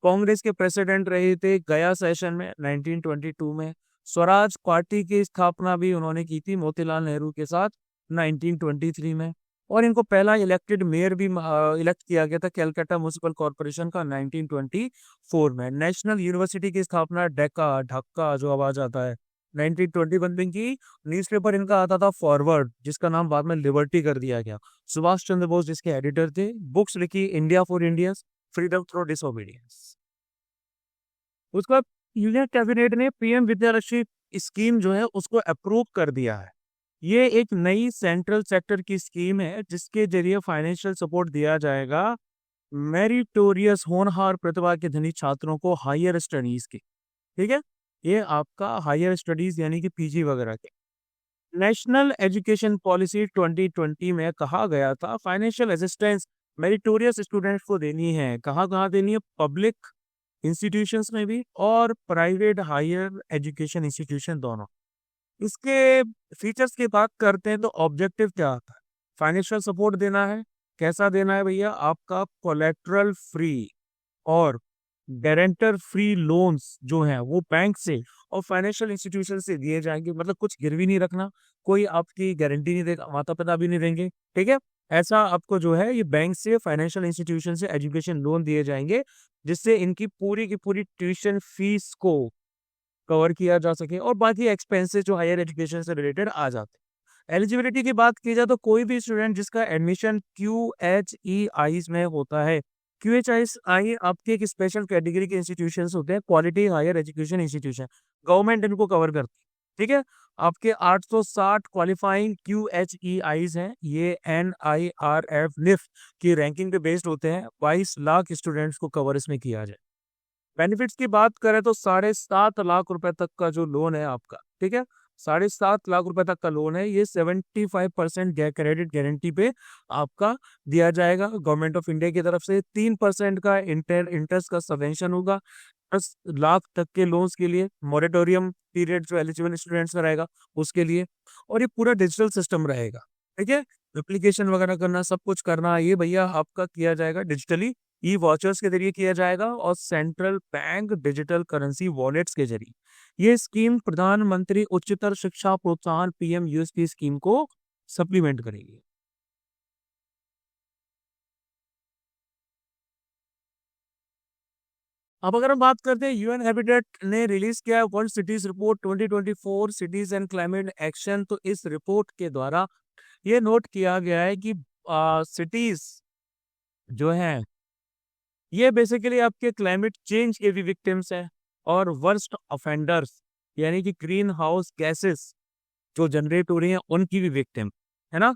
कांग्रेस के प्रेसिडेंट रहे थे गया सेशन में 1922 में। स्वराज पार्टी की स्थापना भी उन्होंने की थी मोतीलाल नेहरू के साथ 1923 में। और इनको पहला इलेक्टेड मेयर भी इलेक्ट किया गया था कलकत्ता म्युनिसिपल कॉर्पोरेशन का 1924 में। नेशनल यूनिवर्सिटी की स्थापना ढाका, ढाका जो आवाज आता है, 1921 में की। न्यूज़पेपर इनका आता था फॉरवर्ड, जिसका नाम बाद में लिबर्टी कर दिया गया। सुभाष चंद्र बोस जिसके एडिटर थे। बुक्स लिखी India for Indians, freedom through disobedience. उसके बाद यूनियन कैबिनेट ने PM विद्यालक्ष्मी स्कीम जो है उसको अप्रूव कर दिया है। ये एक नई सेंट्रल सेक्टर की स्कीम है जिसके जरिए फाइनेंशियल सपोर्ट दिया जाएगा मेरिटोरियस होनहार प्रतिभा के धनी छात्रों को हायर स्टडीज के। ठीक है, ये आपका हायर स्टडीज यानी कि PG वगैरह के। नेशनल एजुकेशन पॉलिसी 2020 में कहा गया था फाइनेंशियल असिस्टेंस मेरिटोरियस स्टूडेंट्स को देनी है। कहाँ कहाँ देनी है? पब्लिक इंस्टीट्यूशंस में भी और प्राइवेट हायर एजुकेशन इंस्टीट्यूशन दोनों। इसके फीचर्स की बात करते हैं तो ऑब्जेक्टिव क्या आता है? फाइनेंशियल सपोर्ट देना है। कैसा देना है भैया? आपका कोलेट्रल फ्री और गारंटर फ्री लोन्स जो हैं वो बैंक से और फाइनेंशियल इंस्टीट्यूशन से दिए जाएंगे। मतलब कुछ गिरवी नहीं रखना, कोई आपकी गारंटी नहीं देगा, माता पिता भी नहीं देंगे। ठीक है, ऐसा आपको जो है ये बैंक से, फाइनेंशियल इंस्टीट्यूशन से एजुकेशन लोन दिए जाएंगे, जिससे इनकी पूरी की पूरी ट्यूशन फीस को कवर किया जा सके और बाकी एक्सपेंसेस जो हायर एजुकेशन से रिलेटेड आ जाते हैं। एलिजिबिलिटी की बात की जाए तो कोई भी स्टूडेंट जिसका एडमिशन QHEI में होता है। QHEI आपके एक स्पेशल कैटेगरी के इंस्टीट्यूशन होते हैं, quality higher education institution, government इनको कवर करती है। ठीक है, आपके 860 क्वालिफाइंग QHEIs हैं। ये NIRF निफ्ट की रैंकिंग पे बेस्ड होते हैं। 22 लाख स्टूडेंट्स को कवर इसमें किया जाए। बेनिफिट्स की बात करें तो 7.5 लाख रुपए तक का जो लोन है आपका, ठीक है, 7.5 लाख रुपए तक का लोन है। ये 75% क्रेडिट गारंटी पे आपका दिया जाएगा गवर्नमेंट ऑफ इंडिया की तरफ से। 3% का इंटरेस्ट का सबवेंशन होगा 10 लाख तक के लोन्स के लिए। मॉरेटोरियम पीरियड जो एलिजिबल स्टूडेंट्स का रहेगा उसके लिए। और ये पूरा डिजिटल सिस्टम रहेगा, ठीक है। एप्लीकेशन वगैरह करना, सब कुछ करना, ये भैया आपका किया जाएगा डिजिटली, ई वॉचर्स के जरिए किया जाएगा और central bank digital currency wallets के जरिए। ये स्कीम प्रधानमंत्री उच्चतर शिक्षा प्रोत्साहन PMUSP स्कीम को सप्लीमेंट करेगी। अब अगर हम बात करते हैं, यूएन हैबिटेट ने रिलीज किया है world cities report 2024 cities and climate action. तो इस रिपोर्ट के द्वारा ये नोट किया गया है कि सिटीज जो हैं ये बेसिकली आपके क्लाइमेट चेंज के भी विक्टिम्स हैं और वर्स्ट ऑफेंडर्स यानी कि ग्रीन हाउस गैसेस जो जनरेट हो रही हैं उनकी भी विक्टिम है ना।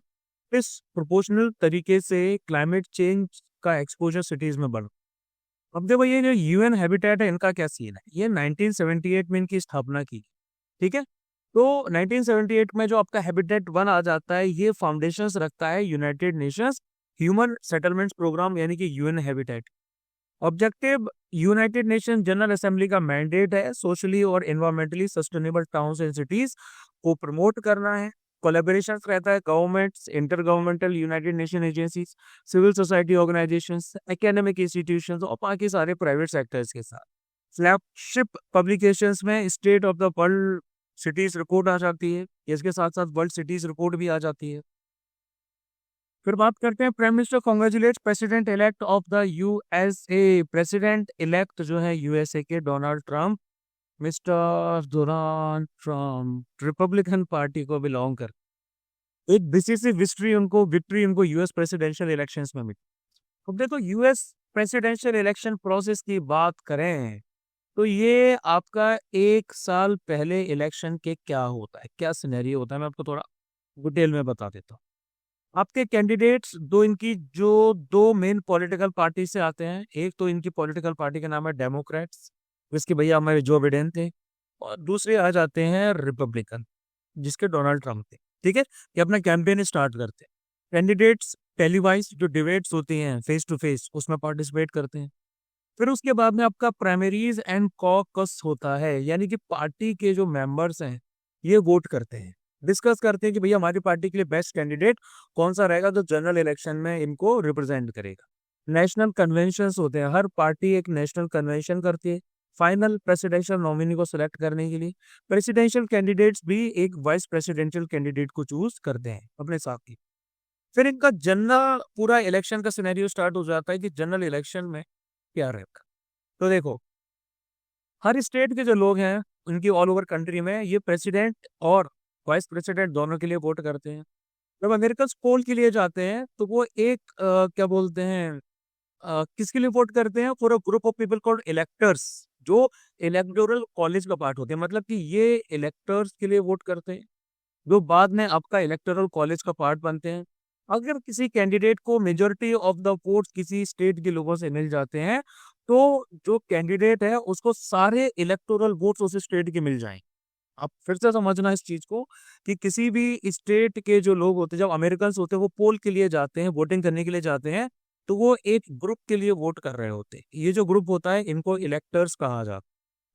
इस प्रोपोर्शनल तरीके से क्लाइमेट चेंज का एक्सपोजर सिटीज में बढ़। अब देखो ये जो यूएन हैबिटेट है इनका क्या सीन है, ये 1978 में इनकी स्थापना की, ठीक है। तो 1978 में जो आपका हैबिटेट 1 आ जाता है, ये फाउंडेशंस रखता है United Nations human settlements programme यानी कि UN habitat. Objective United Nation general assembly का मैंडेट है सोशली और environmentally sustainable towns and cities को प्रमोट करना है। कोलैबोरेशन रहता है governments, inter governmental United Nation agencies, civil society organisations, academic institutions और बाकी सारे प्राइवेट सेक्टर्स के साथ। फ्लैगशिप पब्लिकेशंस में state of the world cities report आ जाती है, इसके साथ साथ वर्ल्ड सिटीज रिपोर्ट भी आ जाती है। फिर बात करते हैं prime minister congratulate president elect of the USA. President elect जो है यूएसए के Donald Trump, mister Donald Trump Republican party को बिलोंग कर एक डिसिसिव विक्ट्री उनको यूएस प्रेसिडेंशियल इलेक्शंस में मिली। अब देखो यूएस प्रेसिडेंशियल इलेक्शन प्रोसेस की बात करें तो ये आपका 1 साल पहले इलेक्शन के क्या होता है, क्या सिनेरियो होता है, मैं आपको थोड़ा डिटेल में बता देता हूँ। आपके कैंडिडेट्स दो मेन पॉलिटिकल पार्टी से आते हैं। एक तो इनकी पॉलिटिकल पार्टी का नाम है डेमोक्रेट्स, जिसके भैया हमारे जो बिडेन थे, और दूसरे आ जाते हैं रिपब्लिकन जिसके डोनाल्ड ट्रंप थे, ठीक है। ये अपना कैंपेन स्टार्ट करते हैं। कैंडिडेट्स टेलीवाइज जो डिबेट्स होती हैं फेस टू फेस उसमें पार्टिसिपेट करते हैं। फिर उसके बाद में आपका प्राइमरीज एंड कॉकस होता है, यानी कि पार्टी के जो मेंबर्स हैं ये वोट करते हैं, डिस्कस करते हैं कि भैया हमारी पार्टी के लिए बेस्ट कैंडिडेट कौन सा रहेगा जो जनरल इलेक्शन में इनको रिप्रेजेंट करेगा। नेशनल कन्वेंशंस होते हैं, हर पार्टी एक नेशनल कन्वेंशन करती है फाइनल प्रेसिडेंशियल नॉमिनी को सिलेक्ट करने के लिए। प्रेसिडेंशियल कैंडिडेट्स भी एक वाइस प्रेसिडेंशियल कैंडिडेट को चूज करते हैं अपने साथ की। फिर इनका जनरल पूरा इलेक्शन का सिनेरियो स्टार्ट हो जाता है कि जनरल इलेक्शन में क्या रहेगा। तो देखो हर स्टेट के जो लोग हैं उनकी ऑल ओवर कंट्री में ये प्रेसिडेंट और वाइस प्रेसिडेंट दोनों के लिए वोट करते हैं। जब अमेरिकन पोल के लिए जाते हैं तो वो एक क्या बोलते हैं किसके लिए वोट करते हैं, for a group of people called electors, जो इलेक्टोरल कॉलेज का पार्ट होते हैं। मतलब कि ये इलेक्टर्स के लिए वोट करते हैं जो बाद में आपका इलेक्टोरल कॉलेज का पार्ट बनते हैं। अगर किसी कैंडिडेट को मेजोरिटी ऑफ द वोट्स किसी स्टेट के लोगों से मिल जाते हैं तो जो कैंडिडेट है उसको सारे इलेक्टोरल वोट्स उस स्टेट के मिल जाएंगे। अब फिर से समझना इस चीज को कि किसी भी स्टेट के जो लोग होते हैं, जब अमेरिकन होते हैं वो पोल के लिए जाते हैं, वोटिंग करने के लिए जाते हैं, तो वो एक ग्रुप के लिए वोट कर रहे होते हैं। ये जो ग्रुप होता है इनको इलेक्टर्स कहा जाता है,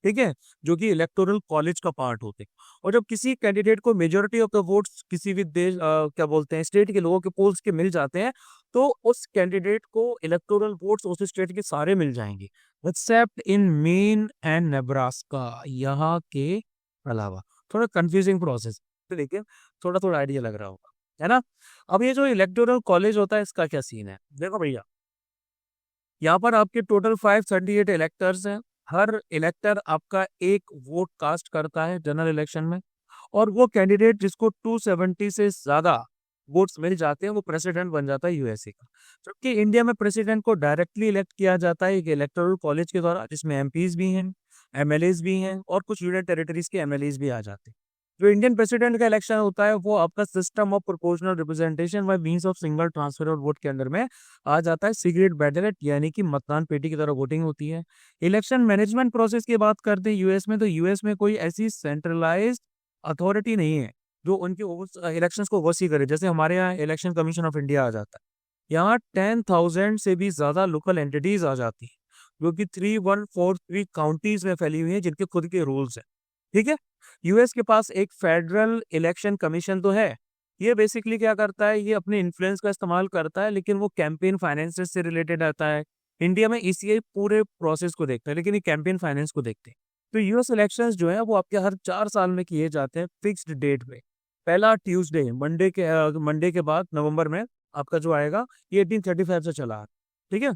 ठीक है, जो कि इलेक्टोरल कॉलेज का पार्ट होते हैं। और जब किसी कैंडिडेट को मेजोरिटी ऑफ द वोट्स किसी भी देश क्या बोलते हैं स्टेट के लोगों के पोल्स के मिल जाते हैं तो उस कैंडिडेट को इलेक्टोरल वोट्स उस स्टेट के सारे मिल जाएंगे accept in main and Nebraska, यहाँ के अलावा। थोड़ा कंफ्यूजिंग प्रोसेस, तो देखिए थोड़ा थोड़ा आइडिया लग रहा होगा, है ना। अब ये जो इलेक्टोरल कॉलेज होता है इसका क्या सीन है, देखो भैया यहाँ पर आपके टोटल 538 इलेक्टर्स हैं। हर इलेक्टर आपका एक वोट कास्ट करता है जनरल इलेक्शन में, और वो कैंडिडेट जिसको 270 से ज्यादा वोट्स मिल जाते हैं वो प्रेसिडेंट बन जाता है यूएसए का। जबकि इंडिया में प्रेसिडेंट को डायरेक्टली इलेक्ट किया जाता है एक इलेक्टोरल कॉलेज के द्वारा, जिसमें एमपीज भी हैं, एमएलएज भी हैं और कुछ यूनियन टेरिटरीज के एमएलएज भी आ जाते हैं। जो इंडियन प्रेसिडेंट का इलेक्शन होता है वो आपका system of proportional representation by means of single transfer और वोट के अंडर में आ जाता है। सीक्रेट बैलेट यानी कि मतदान पेटी की तरह वोटिंग होती है। इलेक्शन मैनेजमेंट प्रोसेस की बात करते हैं यूएस में, तो यूएस में कोई ऐसी सेंट्रलाइज्ड अथॉरिटी नहीं है जो उनके इलेक्शंस को ओवरसी करे, जैसे हमारे यहाँ इलेक्शन कमीशन ऑफ इंडिया आ जाता है। यहाँ 10,000 से भी ज्यादा लोकल एंटिटीज आ जाती है जो कि 3143 काउंटीज में फैली हुई है, जिनके खुद के रूल्स हैं। ठीक है। यूएस के पास एक फेडरल इलेक्शन कमीशन तो है। ये बेसिकली क्या करता है, ये अपने इन्फ्लुएंस का इस्तेमाल करता है, लेकिन वो कैंपेन फाइनेंस से रिलेटेड आता है। इंडिया में ईसीआई पूरे प्रोसेस को देखता है, लेकिन ये कैंपेन फाइनेंस को देखते हैं। तो यूएस इलेक्शंस जो है वो आपके हर 4 साल में किए जाते हैं फिक्स्ड डेट पे। पहला ट्यूसडे मंडे के बाद नवंबर में आपका जो आएगा ये 1835 से चला है। ठीक है।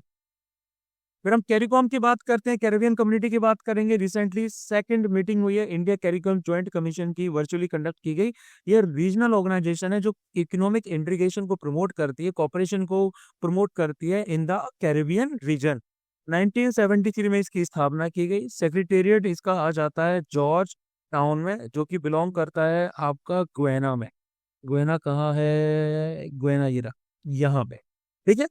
फिर हम कैरिकॉम की बात करते हैं, कैरेबियन कम्युनिटी की बात करेंगे। रिसेंटली सेकंड मीटिंग हुई है इंडिया कैरिकॉम ज्वाइंट कमीशन की, वर्चुअली कंडक्ट की गई। ये रीजनल ऑर्गेनाइजेशन है जो इकोनॉमिक इंटीग्रेशन को प्रमोट करती है, कॉपरेशन को प्रमोट करती है इन द कैरेबियन रीजन। 1973 में इसकी स्थापना की गई। सेक्रेटेरिएट इसका आ जाता है जॉर्ज टाउन में, जो कि बिलोंग करता है आपका गुयाना में। गुयाना कहाँ है, गुयाना ये रहा, यहाँ पे। ठीक है।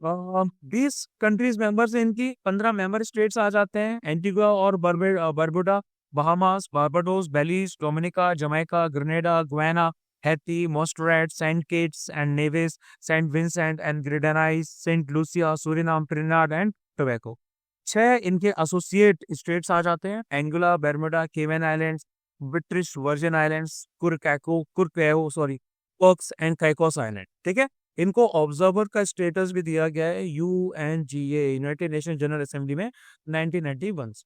20 कंट्रीज मेंबर्स हैं इनकी। 15 मेंबर स्टेट्स आ जाते हैं, एंटीगुआ और Barbuda, Bahamas, Barbados, Belize, Dominica, Jamaica, Grenada, Guyana, Haiti, Montserrat, Saint Kitts and Nevis, Saint Vincent and Grenadines, Saint Lucia, Suriname, Trinidad and Tobago. 6 इनके एसोसिएट स्टेट्स आ जाते हैं, Anguilla, Bermuda, Cayman islands, British Virgin islands, Curacao sorry, Turks and Caicos island. ठीक है। इनको observer का status भी दिया गया है UNGA, United Nation general assembly में 1991 से।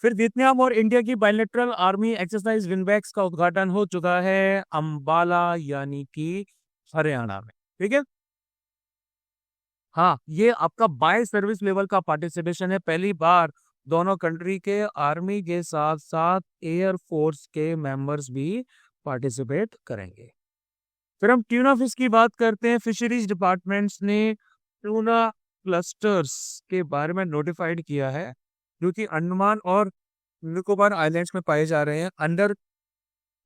फिर वियतनाम और इंडिया की बायलैटरल आर्मी एक्सरसाइज विनबैक्स का उद्घाटन हो चुका है अंबाला यानी कि हरियाणा में। ठीक है। हाँ, ये आपका बाय सर्विस लेवल का पार्टिसिपेशन है। पहली बार दोनों कंट्री के आर्मी के साथ साथ एयर फोर्स के मेंबर्स भी पार्टिसिपेट करेंगे। फिर हम ट्यूना फिश की बात करते हैं। फिशरीज डिपार्टमेंट्स ने ट्यूना क्लस्टर्स के बारे में नोटिफाइड किया है, जो कि अंडमान और निकोबार आइलैंड्स में पाए जा रहे हैं अंडर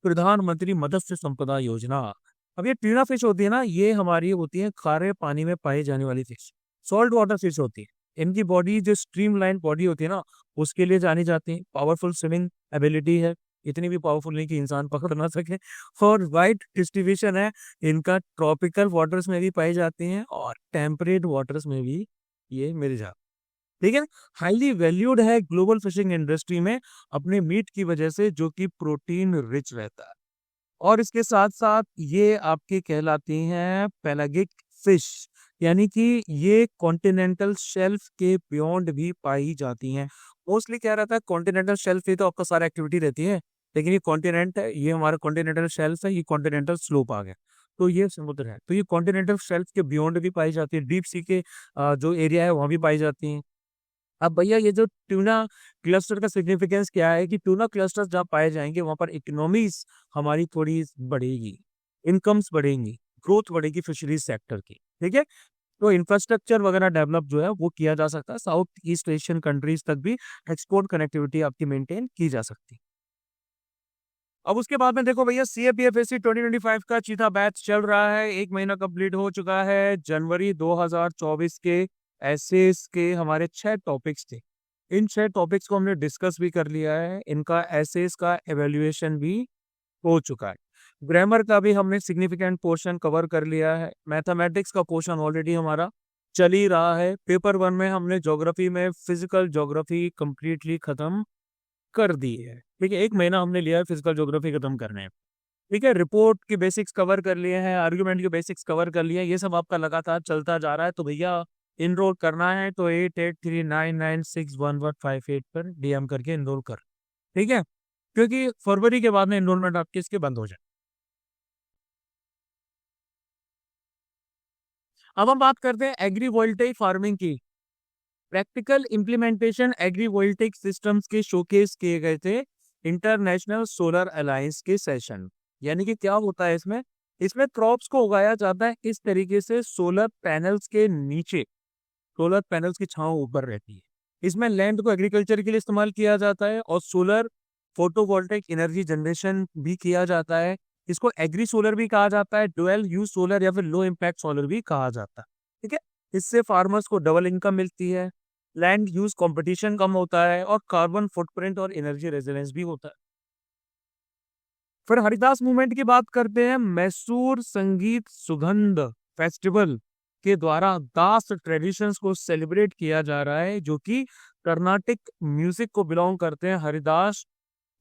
प्रधानमंत्री मत्स्य संपदा योजना। अब ये ट्यूना फिश होती है ना, ये हमारी होती है खारे पानी में पाई जाने वाली फिश, सॉल्ट वाटर फिश होती है। इनकी बॉडी जो स्ट्रीमलाइन बॉडी होती है ना, उसके लिए जानी जाती है। पावरफुल स्विमिंग एबिलिटी है, इतनी भी पावरफुल नहीं कि इंसान पकड़ ना सके। और वाइड डिस्ट्रीब्यूशन है इनका, ट्रॉपिकल वाटर्स में भी पाई जाती हैं और टेम्परेट वाटर्स में भी ये मिल जाती। ठीक है। हाईली वैल्यूड है ग्लोबल फिशिंग इंडस्ट्री में अपने मीट की वजह से, जो कि प्रोटीन रिच रहता है। और इसके साथ साथ ये आपकी कहलाती हैं पेलागिक फिश, यानी कि ये कॉन्टिनेंटल शेल्फ के बियॉन्ड भी पाई जाती हैं। मोस्टली क्या रहता है, कॉन्टिनेंटल शेल्फ पे तो आपका सारा एक्टिविटी रहती है, लेकिन ये कॉन्टिनेंट है, ये हमारा कॉन्टिनेंटल शेल्फ है, ये कॉन्टिनेंटल स्लोप आ गया, तो ये समुद्र है। तो ये कॉन्टिनेंटल शेल्फ के बियॉन्ड भी पाई जाती है, डीप सी के जो एरिया है वहां भी पाई जाती हैं। अब भैया ये जो ट्यूना क्लस्टर का सिग्निफिकेंस क्या है कि ट्यूना क्लस्टर जहाँ पाए जाएंगे वहां पर इकोनॉमीज हमारी थोड़ी बढ़ेगी, इनकम्स बढ़ेंगी, ग्रोथ बढ़ेगी फिशरीज सेक्टर की। ठीक है। तो इंफ्रास्ट्रक्चर वगैरह डेवलप जो है वो किया जा सकता है, साउथ ईस्ट एशियन कंट्रीज तक भी एक्सपोर्ट कनेक्टिविटी आपकी मेंटेन की जा सकती है। अब उसके बाद में देखो भैया, CAPFSC 2025 का चीथा बैच चल रहा है, 1 महीना कंप्लीट हो चुका है। जनवरी 2024 के एसेस के हमारे 6 टॉपिक्स थे। इन 6 टॉपिक्स को हमने डिस्कस भी कर लिया है, इनका एसेस का एवेल्युएशन भी हो चुका है। ग्रामर का भी हमने सिग्निफिकेंट पोर्शन कवर कर लिया है। मैथमेटिक्स का पोर्शन ऑलरेडी हमारा चल ही रहा है। पेपर 1 में हमने ज्योग्राफी में फिजिकल ज्योग्राफी कंप्लीटली खत्म कर दी है। ठीक है। 1 महीना हमने लिया है फिजिकल ज्योग्राफी खत्म करने में। ठीक है। रिपोर्ट की बेसिक्स कवर कर लिए हैं, आर्ग्यूमेंट के बेसिक्स कवर कर लिए हैं, ये सब आपका लगातार चलता जा रहा है। तो भैया इनरोल करना है तो 8839961158 पर DM करके इनरोल कर। ठीक है। क्योंकि फरवरी के बाद में इनरोलमेंट आपके इसके बंद हो जाए। अब हम बात करते हैं एग्रीवोल्टेइक फार्मिंग की। प्रैक्टिकल इम्प्लीमेंटेशन एग्रीवोल्टिक सिस्टम्स के शोकेस किए गए थे इंटरनेशनल सोलर अलायंस के सेशन। यानी कि क्या होता है इसमें, इसमें क्रॉप्स को उगाया जाता है इस तरीके से, सोलर पैनल्स के नीचे, सोलर पैनल्स की छांव ऊपर रहती है। इसमें लैंड को एग्रीकल्चर के लिए इस्तेमाल किया जाता है और सोलर फोटोवोल्टिक एनर्जी जनरेशन भी किया जाता है। इसको एग्री सोलर भी कहा जाता है, डुअल यूज सोलर या फिर लो इम्पैक्ट सोलर भी कहा जाता है। ठीक है, इससे फार्मर्स को डबल इनकम मिलती है, लैंड यूज कंपटीशन कम होता है और कार्बन फुटप्रिंट और एनर्जी रेजिलेंस भी होता है। फिर हरिदास मूवमेंट की बात करते हैं। मैसूर संगीत सुगंध फेस्टिवल के द्वारा दास ट्रेडिशंस को सेलिब्रेट किया जा रहा है, जो कि कर्नाटिक म्यूजिक को बिलोंग करते हैं, हरिदास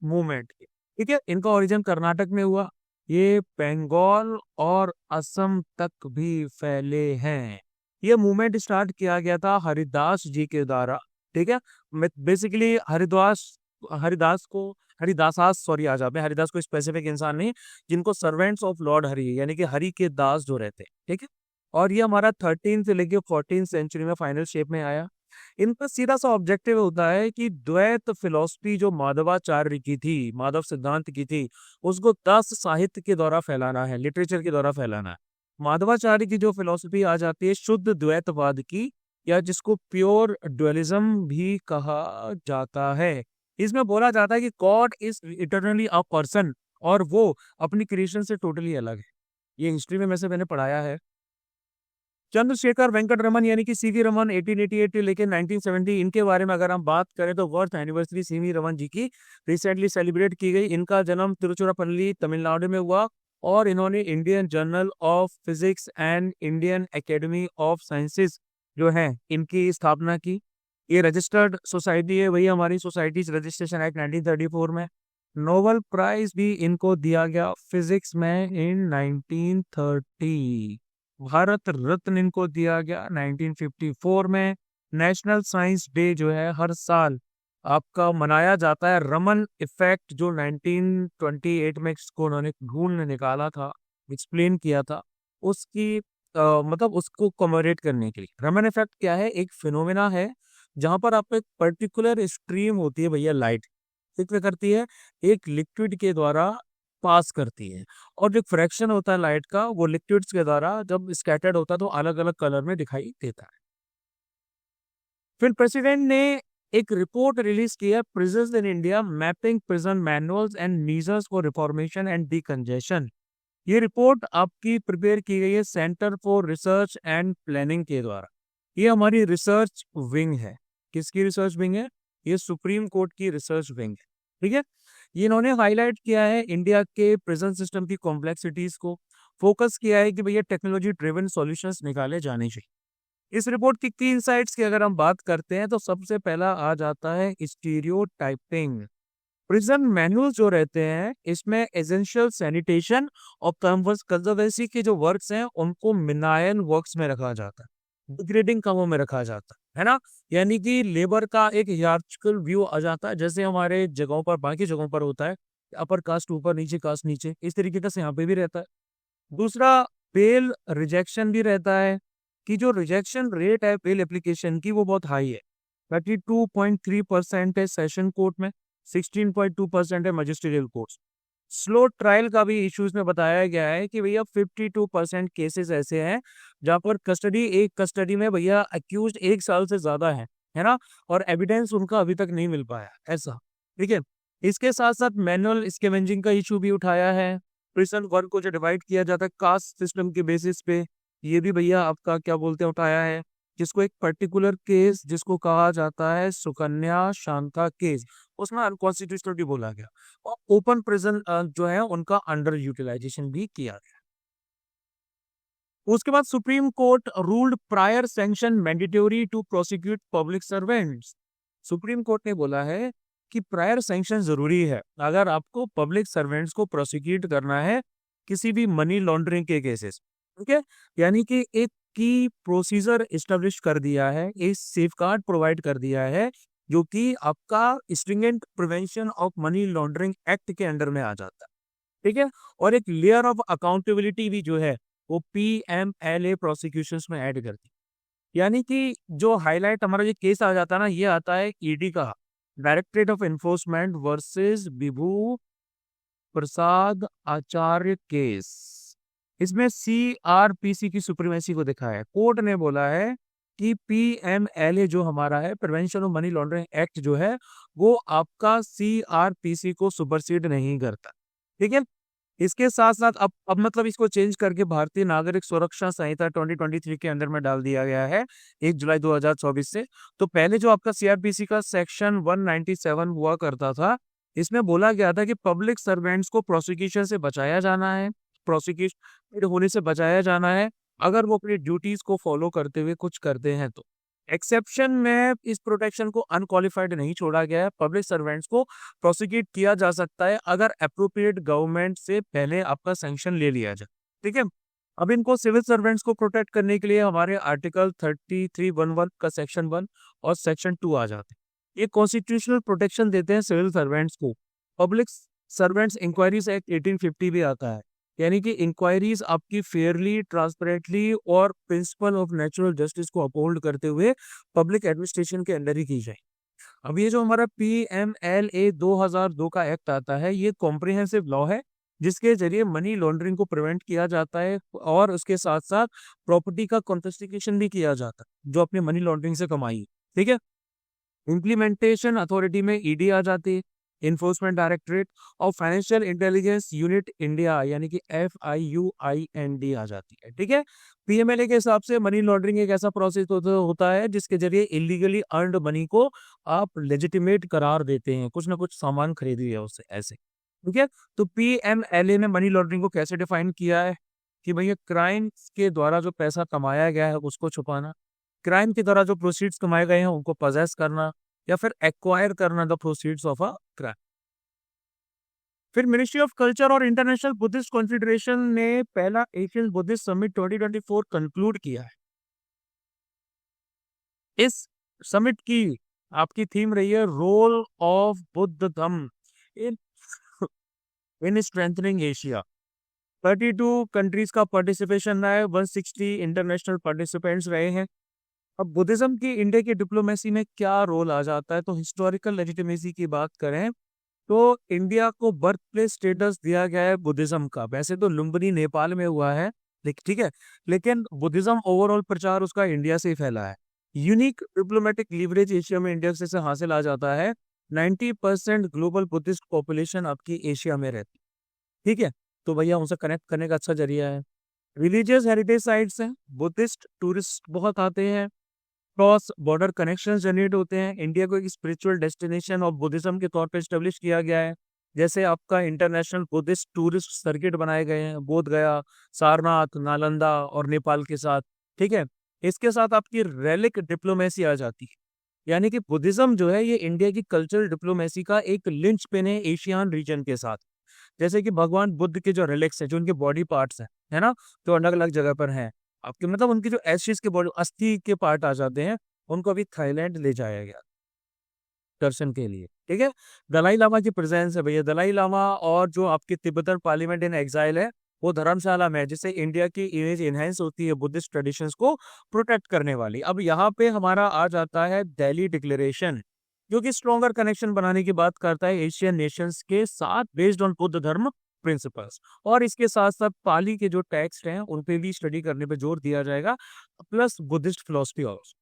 मूवमेंट के। ठीक है, इनका ओरिजिन कर्नाटक में हुआ, ये बंगाल और असम तक भी फैले हैं। ये मूवमेंट स्टार्ट किया गया था हरिदास जी के द्वारा। ठीक है, बेसिकली हरिदास हरिदास को हरिदासास सॉरी आ जाते हैं, हरिदास को स्पेसिफिक इंसान नहीं, जिनको सर्वेंट्स ऑफ लॉर्ड हरि यानी कि हरि के दास जो रहते हैं। ठीक है, और ये हमारा 13 से लेके 14 सेंचुरी में फाइनल शेप में आया। इनका सीधा सा ऑब्जेक्टिव होता है कि द्वैत फिलॉसफी जो माधवाचार्य की थी, माधव सिद्धांत की थी, उसको 10 साहित्य के द्वारा फैलाना है, लिटरेचर के द्वारा फैलाना है। माधवाचार्य की जो फिलॉसफी आ जाती है शुद्ध द्वैतवाद की, या जिसको प्योर ड्युअलिज्म भी कहा जाता है। इसमें बोला जाता है कि God is eternally a person और वो अपनी क्रिएशन से टोटली अलग है। ये हिस्ट्री में मैंने पढ़ाया है। चंद्रशेखर वेंकट रमन यानी कि सीवी रमन 1888 से लेकर 1970, इनके बारे में अगर हम बात करें तो birth anniversary CV Raman ji की रिसेंटली सेलिब्रेट की गई। इनका जन्म तिरुचिरापल्ली तमिलनाडु में हुआ और इन्होंने Indian journal of physics and Indian academy of sciences जो है इनकी स्थापना की। ये रजिस्टर्ड सोसाइटी है, वही हमारी सोसाइटीज रजिस्ट्रेशन एक्ट 1934 में। नोबेल प्राइज भी इनको दिया गया फिजिक्स में इन 1930। भारत रत्न इनको दिया गया 1954 में। नेशनल साइंस डे जो है हर साल आपका मनाया जाता है। रमन इफेक्ट जो 1928 में इसको उन्होंने ढूंढ निकाला था, एक्सप्लेन किया था, उसकी मतलब उसको कमोरेट करने के लिए। रमन इफेक्ट क्या है? एक फिनोमेना है जहां पर आप एक पर्टिकुलर स्ट्रीम होती है भैया, लाइट किस करती है, एक लिक्विड के द्वारा पास करती है, और जो फ्रैक्शन होता है लाइट का वो लिक्विड्स के द्वारा जब स्कैटर्ड होता है तो अलग अलग कलर में दिखाई देता है। फिर प्रेसिडेंट ने एक रिपोर्ट रिलीज किया, prisons in India mapping prison manuals and measures for reformation and decongestion. ये रिपोर्ट आपकी प्रिपेयर की गई है centre for research and planning के द्वारा। ये हमारी रिसर्च विंग है। किसकी रिसर्च विंग है? ये सुप्रीम कोर्ट की रिसर्च विंग है। ठीक है, ये इन्होंने हाईलाइट किया है इंडिया के प्रिजन सिस्टम की कॉम्प्लेक्सिटीज को, फोकस किया है कि भैया टेक्नोलॉजी ड्रिवन सॉल्यूशंस निकाले जाने चाहिए। इस रिपोर्ट की 3 साइट्स की अगर हम बात करते हैं तो सबसे पहला आ जाता है स्टीरियोटाइपिंग। प्रिजन मैनुअल जो रहते हैं इसमें एसेंशियल सैनिटेशन और कंजर्वेंसी के जो वर्क्स हैं उनको मिनायन वर्क्स में रखा जाता है, डिग्रेडिंग कामों में रखा जाता है ना। यानी कि लेबर का एक हियरार्चिकल व्यू आ जाता है, जैसे हमारे जगहों पर बाकी जगहों पर होता है, अपर कास्ट ऊपर, नीचे कास्ट नीचे, इस तरीके का यहाँ पे भी रहता है। दूसरा, बेल रिजेक्शन भी रहता है कि जो रिजेक्शन रेट है बेल एप्लीकेशन की वो बहुत हाई है। 32.3% है सेशन कोर्ट में, 16.2% है मजिस्ट्रियल कोर्ट। स्लो ट्रायल का भी इश्यूज में बताया गया है कि भैया 52% केसेस ऐसे हैं जहां पर एक कस्टडी में भैया अक्यूज 1 साल से ज्यादा है ना, और एविडेंस उनका अभी तक नहीं मिल पाया ऐसा। ठीक है, इसके साथ साथ मैनुअल स्कैवेंजिंग का इशू भी उठाया है। प्रिजन वर्क को जो डिवाइड किया जाता है कास्ट सिस्टम के बेसिस पे, ये भी भैया आपका क्या बोलते हैं उठाया है, जिसको एक पर्टिकुलर केस जिसको कहा जाता है सुकन्या शांता केस, उसमें अनकॉन्स्टिट्यूशनल भी बोला गया। और ओपन प्रिजन जो है उनका अंडर यूटिलाइजेशन भी किया गया। उसके बाद Supreme Court ruled prior sanction mandatory to prosecute public servants. Supreme Court ने बोला है कि प्रायर सैंक्शन जरूरी है अगर आपको पब्लिक सर्वेंट्स को प्रोसिक्यूट करना है किसी भी मनी लॉन्ड्रिंग के केसेस। ठीक है, यानी कि एक की प्रोसीजर एस्टेब्लिश कर दिया है, एक सेफगार्ड प्रोवाइड कर दिया है जो कि आपका stringent prevention of money laundering act के अंडर में आ जाता है। ठीक है, और एक लेयर ऑफ अकाउंटेबिलिटी भी जो है वो PMLA प्रोसिक्यूशंस में ऐड करती है। यानी कि जो हाईलाइट हमारा ये केस आ जाता है ना, ये आता है ईडी का, directorate of enforcement versus Vibhu Prasad Acharya case. इसमें CRPC की सुप्रीमेसी को दिखाया है। कोर्ट ने बोला है कि पीएमएलए जो हमारा है, prevention of money laundering act जो है, वो आपका सीआरपीसी को सुपरसीड नहीं करता। ठीक है। इसके साथ साथ अब मतलब इसको चेंज करके भारतीय नागरिक सुरक्षा संहिता 2023 के अंदर में डाल दिया गया है 1 जुलाई 2024 से। तो पहले जो आपका सीआरपीसी का सेक्शन 197 हुआ करता था, इसमें बोला गया था कि पब्लिक सर्वेंट्स को प्रोसिक्यूशन से बचाया जाना है, प्रोसिक्यूशन होने से बचाया जाना है, अगर वो अपनी ड्यूटीज को फॉलो करते हुए कुछ करते हैं तो। एक्सेप्शन में इस प्रोटेक्शन को अनक्वालिफाइड नहीं छोड़ा गया है। पब्लिक सर्वेंट्स को प्रोसिक्यूट किया जा सकता है अगर अप्रोप्रिएट गवर्नमेंट से पहले आपका सैंक्शन ले लिया जाए। ठीक है। अब इनको सिविल सर्वेंट्स को प्रोटेक्ट करने के लिए हमारे आर्टिकल 3311 का सेक्शन 1 और सेक्शन 2 आ जाते हैं। ये कॉन्स्टिट्यूशनल प्रोटेक्शन देते हैं सिविल सर्वेंट्स को। पब्लिक सर्वेंट्स इंक्वायरीज एक्ट 1850 भी आता है, यानी कि इंक्वायरीज आपकी फेयरली, ट्रांसपेरेंटली और प्रिंसिपल ऑफ नेचुरल जस्टिस को अपहोल्ड करते हुए पब्लिक एडमिनिस्ट्रेशन के अंडर ही की जाए। अब ये जो हमारा पीएमएलए 2002 का एक्ट आता है, ये कॉम्प्रिहेंसिव लॉ है जिसके जरिए मनी लॉन्ड्रिंग को प्रिवेंट किया जाता है और उसके साथ साथ प्रॉपर्टी का कॉन्फिस्केशन भी किया जाता है जो अपने मनी लॉन्ड्रिंग से कमाई है। ठीक है। इम्प्लीमेंटेशन अथॉरिटी में ईडी आ जाती है, इन्फोर्समेंट डायरेक्टरेट, और फाइनेंशियल इंटेलिजेंस यूनिट इंडिया यानी कि FIUIND आ जाती है। ठीक है। पीएमएलए के हिसाब से मनी लॉन्ड्रिंग एक ऐसा प्रोसेस होता है जिसके जरिए इलीगली अर्नड मनी को आप लेजिटिमेट करार देते हैं, कुछ ना कुछ सामान खरीद लिया उससे, ऐसे। ठीक है। तो पीएमएलए ने मनी लॉन्ड्रिंग को कैसे डिफाइन किया है कि भैया क्राइम के द्वारा जो पैसा कमाया गया है उसको छुपाना, क्राइम के द्वारा जो प्रोसीड्स कमाए गए हैं उनको पजेस करना, या फिर एक्वायर करना the proceeds of a crime. फिर मिनिस्ट्री ऑफ कल्चर और इंटरनेशनल बुद्धिस्ट कॉन्फेडरेशन ने पहला एशियन बुद्धिस्ट समिट 2024 कंक्लूड किया है। इस समिट की आपकी थीम रही है role of Buddhism in in strengthening Asia. 32 countries का पार्टिसिपेशन रहा है, 160 इंटरनेशनल पार्टिसिपेंट्स रहे हैं। अब बुद्धिज्म की इंडिया की डिप्लोमेसी में क्या रोल आ जाता है, तो हिस्टोरिकल लेजिटिमेसी की बात करें तो इंडिया को बर्थ प्लेस स्टेटस दिया गया है बुद्धिज्म का। वैसे तो लुम्बिनी नेपाल में हुआ है, लेकिन ठीक है, लेकिन बुद्धिज्म ओवरऑल प्रचार उसका इंडिया से ही फैला है। यूनिक डिप्लोमेटिक लीवरेज एशिया में इंडिया से हासिल आ जाता है। 90% ग्लोबल बुद्धिस्ट पॉपुलेशन आपकी एशिया में रहती है। ठीक है। तो भैया उनसे कनेक्ट करने का अच्छा जरिया है। रिलीजियस हेरिटेज साइट्स हैं, बुद्धिस्ट टूरिस्ट बहुत आते हैं, क्रॉस बॉर्डर कनेक्शन जनरेट होते हैं। इंडिया को एक स्पिरिचुअल डेस्टिनेशन ऑफ बुद्धिज्म के तौर पे एस्टेब्लिश किया गया है। जैसे आपका इंटरनेशनल बुद्धिस्ट टूरिस्ट सर्किट बनाए गए हैं बोध गया, सारनाथ, नालंदा और नेपाल के साथ। ठीक है। इसके साथ आपकी रेलिक डिप्लोमेसी आ जाती है, यानी कि बुद्धिज्म जो है ये इंडिया की कल्चरल डिप्लोमेसी का एक लिंचपिन है एशियन रीजन के साथ। जैसे कि भगवान बुद्ध के जो रिलिक्स है, जो उनके बॉडी पार्ट्स हैं, है ना, जो अलग अलग जगह पर हैं आपके, मतलब उनकी जो एशियस के बॉडी अस्थि के पार्ट आ जाते हैं, उनको अभी थाईलैंड ले जाया गया दर्शन के लिए। ठीक है। दलाई लामा की प्रेजेंस है भैया, दलाई लामा और जो आपकी तिब्बतन पार्लियामेंट इन एग्जाइल है वो धर्मशाला में है, जिससे इंडिया की इमेज इनहेंस होती है बुद्धिस्ट ट्रेडिशंस को प्रोटेक्ट करने वाली। अब यहाँ पे हमारा आ जाता है दिल्ली डिक्लेरेशन, जो कि स्ट्रॉन्गर कनेक्शन बनाने की बात करता है एशियन नेशंस के साथ बेस्ड ऑन बुद्ध धर्म प्रिंसिपल्स। और इसके साथ साथ पाली के जो टेक्स्ट हैं उन पे भी स्टडी करने पे जोर दिया जाएगा, प्लस बुद्धिस्ट फिलोसफी ऑल्सो।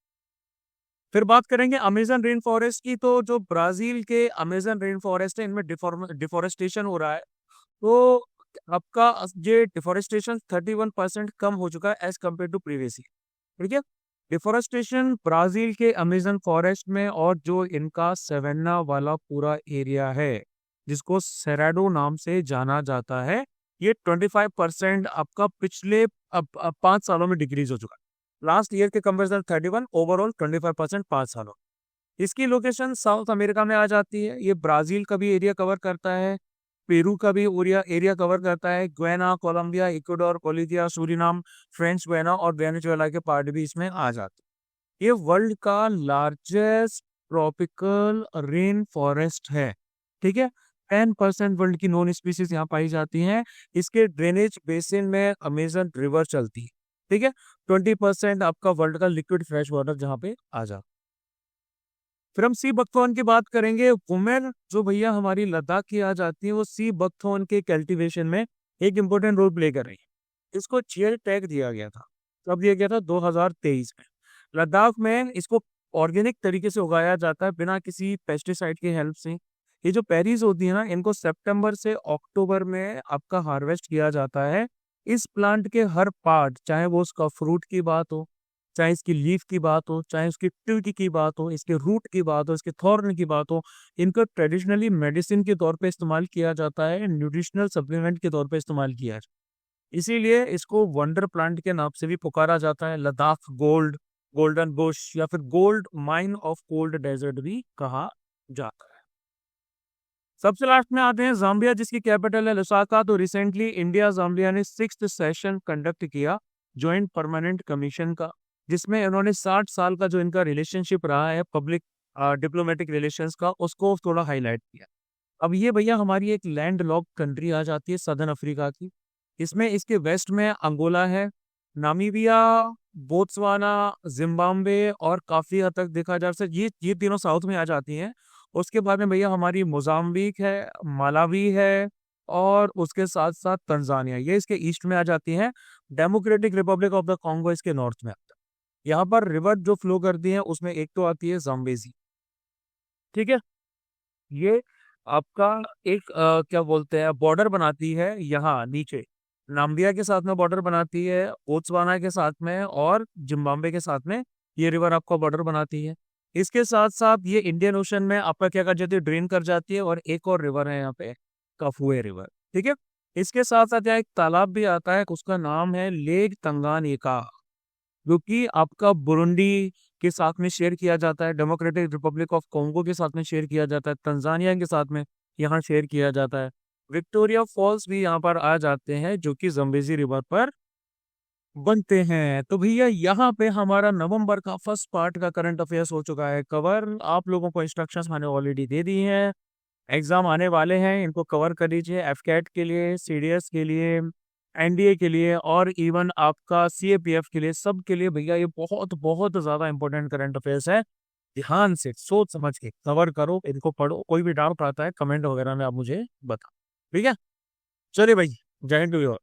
फिर बात करेंगे अमेजन रेन फॉरेस्ट की, तो जो ब्राजील के अमेजन रेन फॉरेस्ट है इनमें डिफोरेस्टेशन हो रहा है। तो आपका ये डिफोरेस्टेशन 31% कम हो चुका है as compare to previous year. ठीक है। डिफोरेस्टेशन ब्राजील के अमेजन फॉरेस्ट में, और जो इनका सेवेना वाला पूरा एरिया है जिसको सेराडो नाम से जाना जाता है, ये 25% आपका पिछले 5 सालों में डिक्रीज हो चुका है। लास्ट ईयर के कंपेरिजन 31, ओवरऑल 25% 5 सालों। इसकी लोकेशन साउथ अमेरिका में आ जाती है। ये ब्राजील का भी एरिया कवर करता है, पेरू का भी एरिया कवर करता है, Guiana, Colombia, Ecuador, Bolivia, Suriname, French Guiana और वेनेजुएला के पार्ट भी इसमें आ जाते हैं। ये वर्ल्ड का लार्जेस्ट ट्रॉपिकल रेन फॉरेस्ट है। ठीक है। 10% वर्ल्ड की नॉन स्पीसीज यहाँ पाई जाती हैं। इसके ड्रेनेज बेसिन में अमेजन रिवर चलती है। ठीक है। 20% आपका वर्ल्ड का लिक्विड फ्रेश वाटर जहाँ पे आ जाता। फिर हम सी बकथॉर्न की बात करेंगे। वुमेन जो भैया हमारी लद्दाख की आ जाती है, वो सी बकथॉर्न के कल्टीवेशन में एक इंपॉर्टेंट रोल प्ले कर रही है। इसको चीयर टैग दिया गया था, कब दिया गया था? 2023 में। लद्दाख में इसको ऑर्गेनिक तरीके से उगाया जाता है बिना किसी पेस्टिसाइड की हेल्प से। ये जो पेरीज होती है ना, इनको सितंबर से अक्टूबर में आपका हार्वेस्ट किया जाता है। इस प्लांट के हर पार्ट, चाहे वो उसका फ्रूट की बात हो, चाहे इसकी लीफ की बात हो, चाहे उसकी ट्यूब की बात हो, इसके रूट की बात हो, इसके थॉर्न की बात हो, इनको ट्रेडिशनली मेडिसिन के तौर पे इस्तेमाल किया जाता है, न्यूट्रिशनल सप्लीमेंट के तौर पे इस्तेमाल किया जाता है। इसीलिए इसको वंडर प्लांट के नाम से भी पुकारा जाता है। लद्दाख गोल्ड, गोल्डन बुश या फिर gold mine of cold desert भी कहा जाता है। सबसे लास्ट में आते हैं जाम्बिया, जिसकी कैपिटल है लुसाका। तो रिसेंटली इंडिया जाम्बिया ने 6th सेशन कंडक्ट किया ज्वाइंट परमानेंट कमीशन का, जिसमें इन्होंने 60 साल का जो इनका रिलेशनशिप रहा है पब्लिक डिप्लोमेटिक रिलेशंस का, उसको थोड़ा हाईलाइट किया। अब ये भैया हमारी एक लैंड लॉक कंट्री आ जाती है सदर्न अफ्रीका की। इसमें इसके वेस्ट में अंगोला है, नामीबिया, बोत्सवाना, जिम्बाब्वे और काफी हद तक देखा जा सकता है ये तीनों साउथ में आ जाती हैं। उसके बाद में भैया हमारी मोजाम्बिक है, मालावी है और उसके साथ साथ तंजानिया, ये इसके ईस्ट में आ जाती हैं। Democratic Republic of the Congo इसके नॉर्थ में आता है। यहाँ पर रिवर जो फ्लो करती है उसमें एक तो आती है जाम्बेजी, ठीक है। ये आपका एक क्या बोलते हैं बॉर्डर बनाती है यहाँ नीचे, नाम्बिया के साथ में बॉर्डर बनाती है, बोत्सवाना के साथ में और जिम्बाब्वे के साथ में ये रिवर आपका बॉर्डर बनाती है। इसके साथ साथ ये इंडियन ओशन में आपका क्या कर जाती है, ड्रेन कर जाती है। और एक और रिवर है यहाँ पे, कफुए रिवर, ठीक है। इसके साथ साथ यहाँ एक तालाब भी आता है, उसका नाम है लेक तंगानिका, जो कि आपका बुरुंडी के साथ में शेयर किया जाता है, डेमोक्रेटिक रिपब्लिक ऑफ कॉन्गो के साथ में शेयर किया जाता है, तंजानिया के साथ में यहाँ शेयर किया जाता है। विक्टोरिया फॉल्स भी यहाँ पर आ जाते हैं, जो कि जम्बेजी रिवर पर बनते हैं। तो भैया यहाँ पे हमारा नवंबर का फर्स्ट पार्ट का करंट अफेयर्स हो चुका है कवर। आप लोगों को इंस्ट्रक्शंस मैंने ऑलरेडी दे दी हैं। एग्जाम आने वाले हैं, इनको कवर कर लीजिए। एफकेट के लिए, सीडीएस के लिए, एनडीए के लिए और इवन आपका सीएपीएफ के लिए, सब के लिए भैया ये बहुत बहुत ज्यादा इंपॉर्टेंट करंट अफेयर्स है। ध्यान से सोच समझ के कवर करो, इनको पढ़ो। कोई भी डाउट आता है कमेंट वगैरह में आप मुझे बताओ, ठीक है। चलिए भाई, जय हिंद।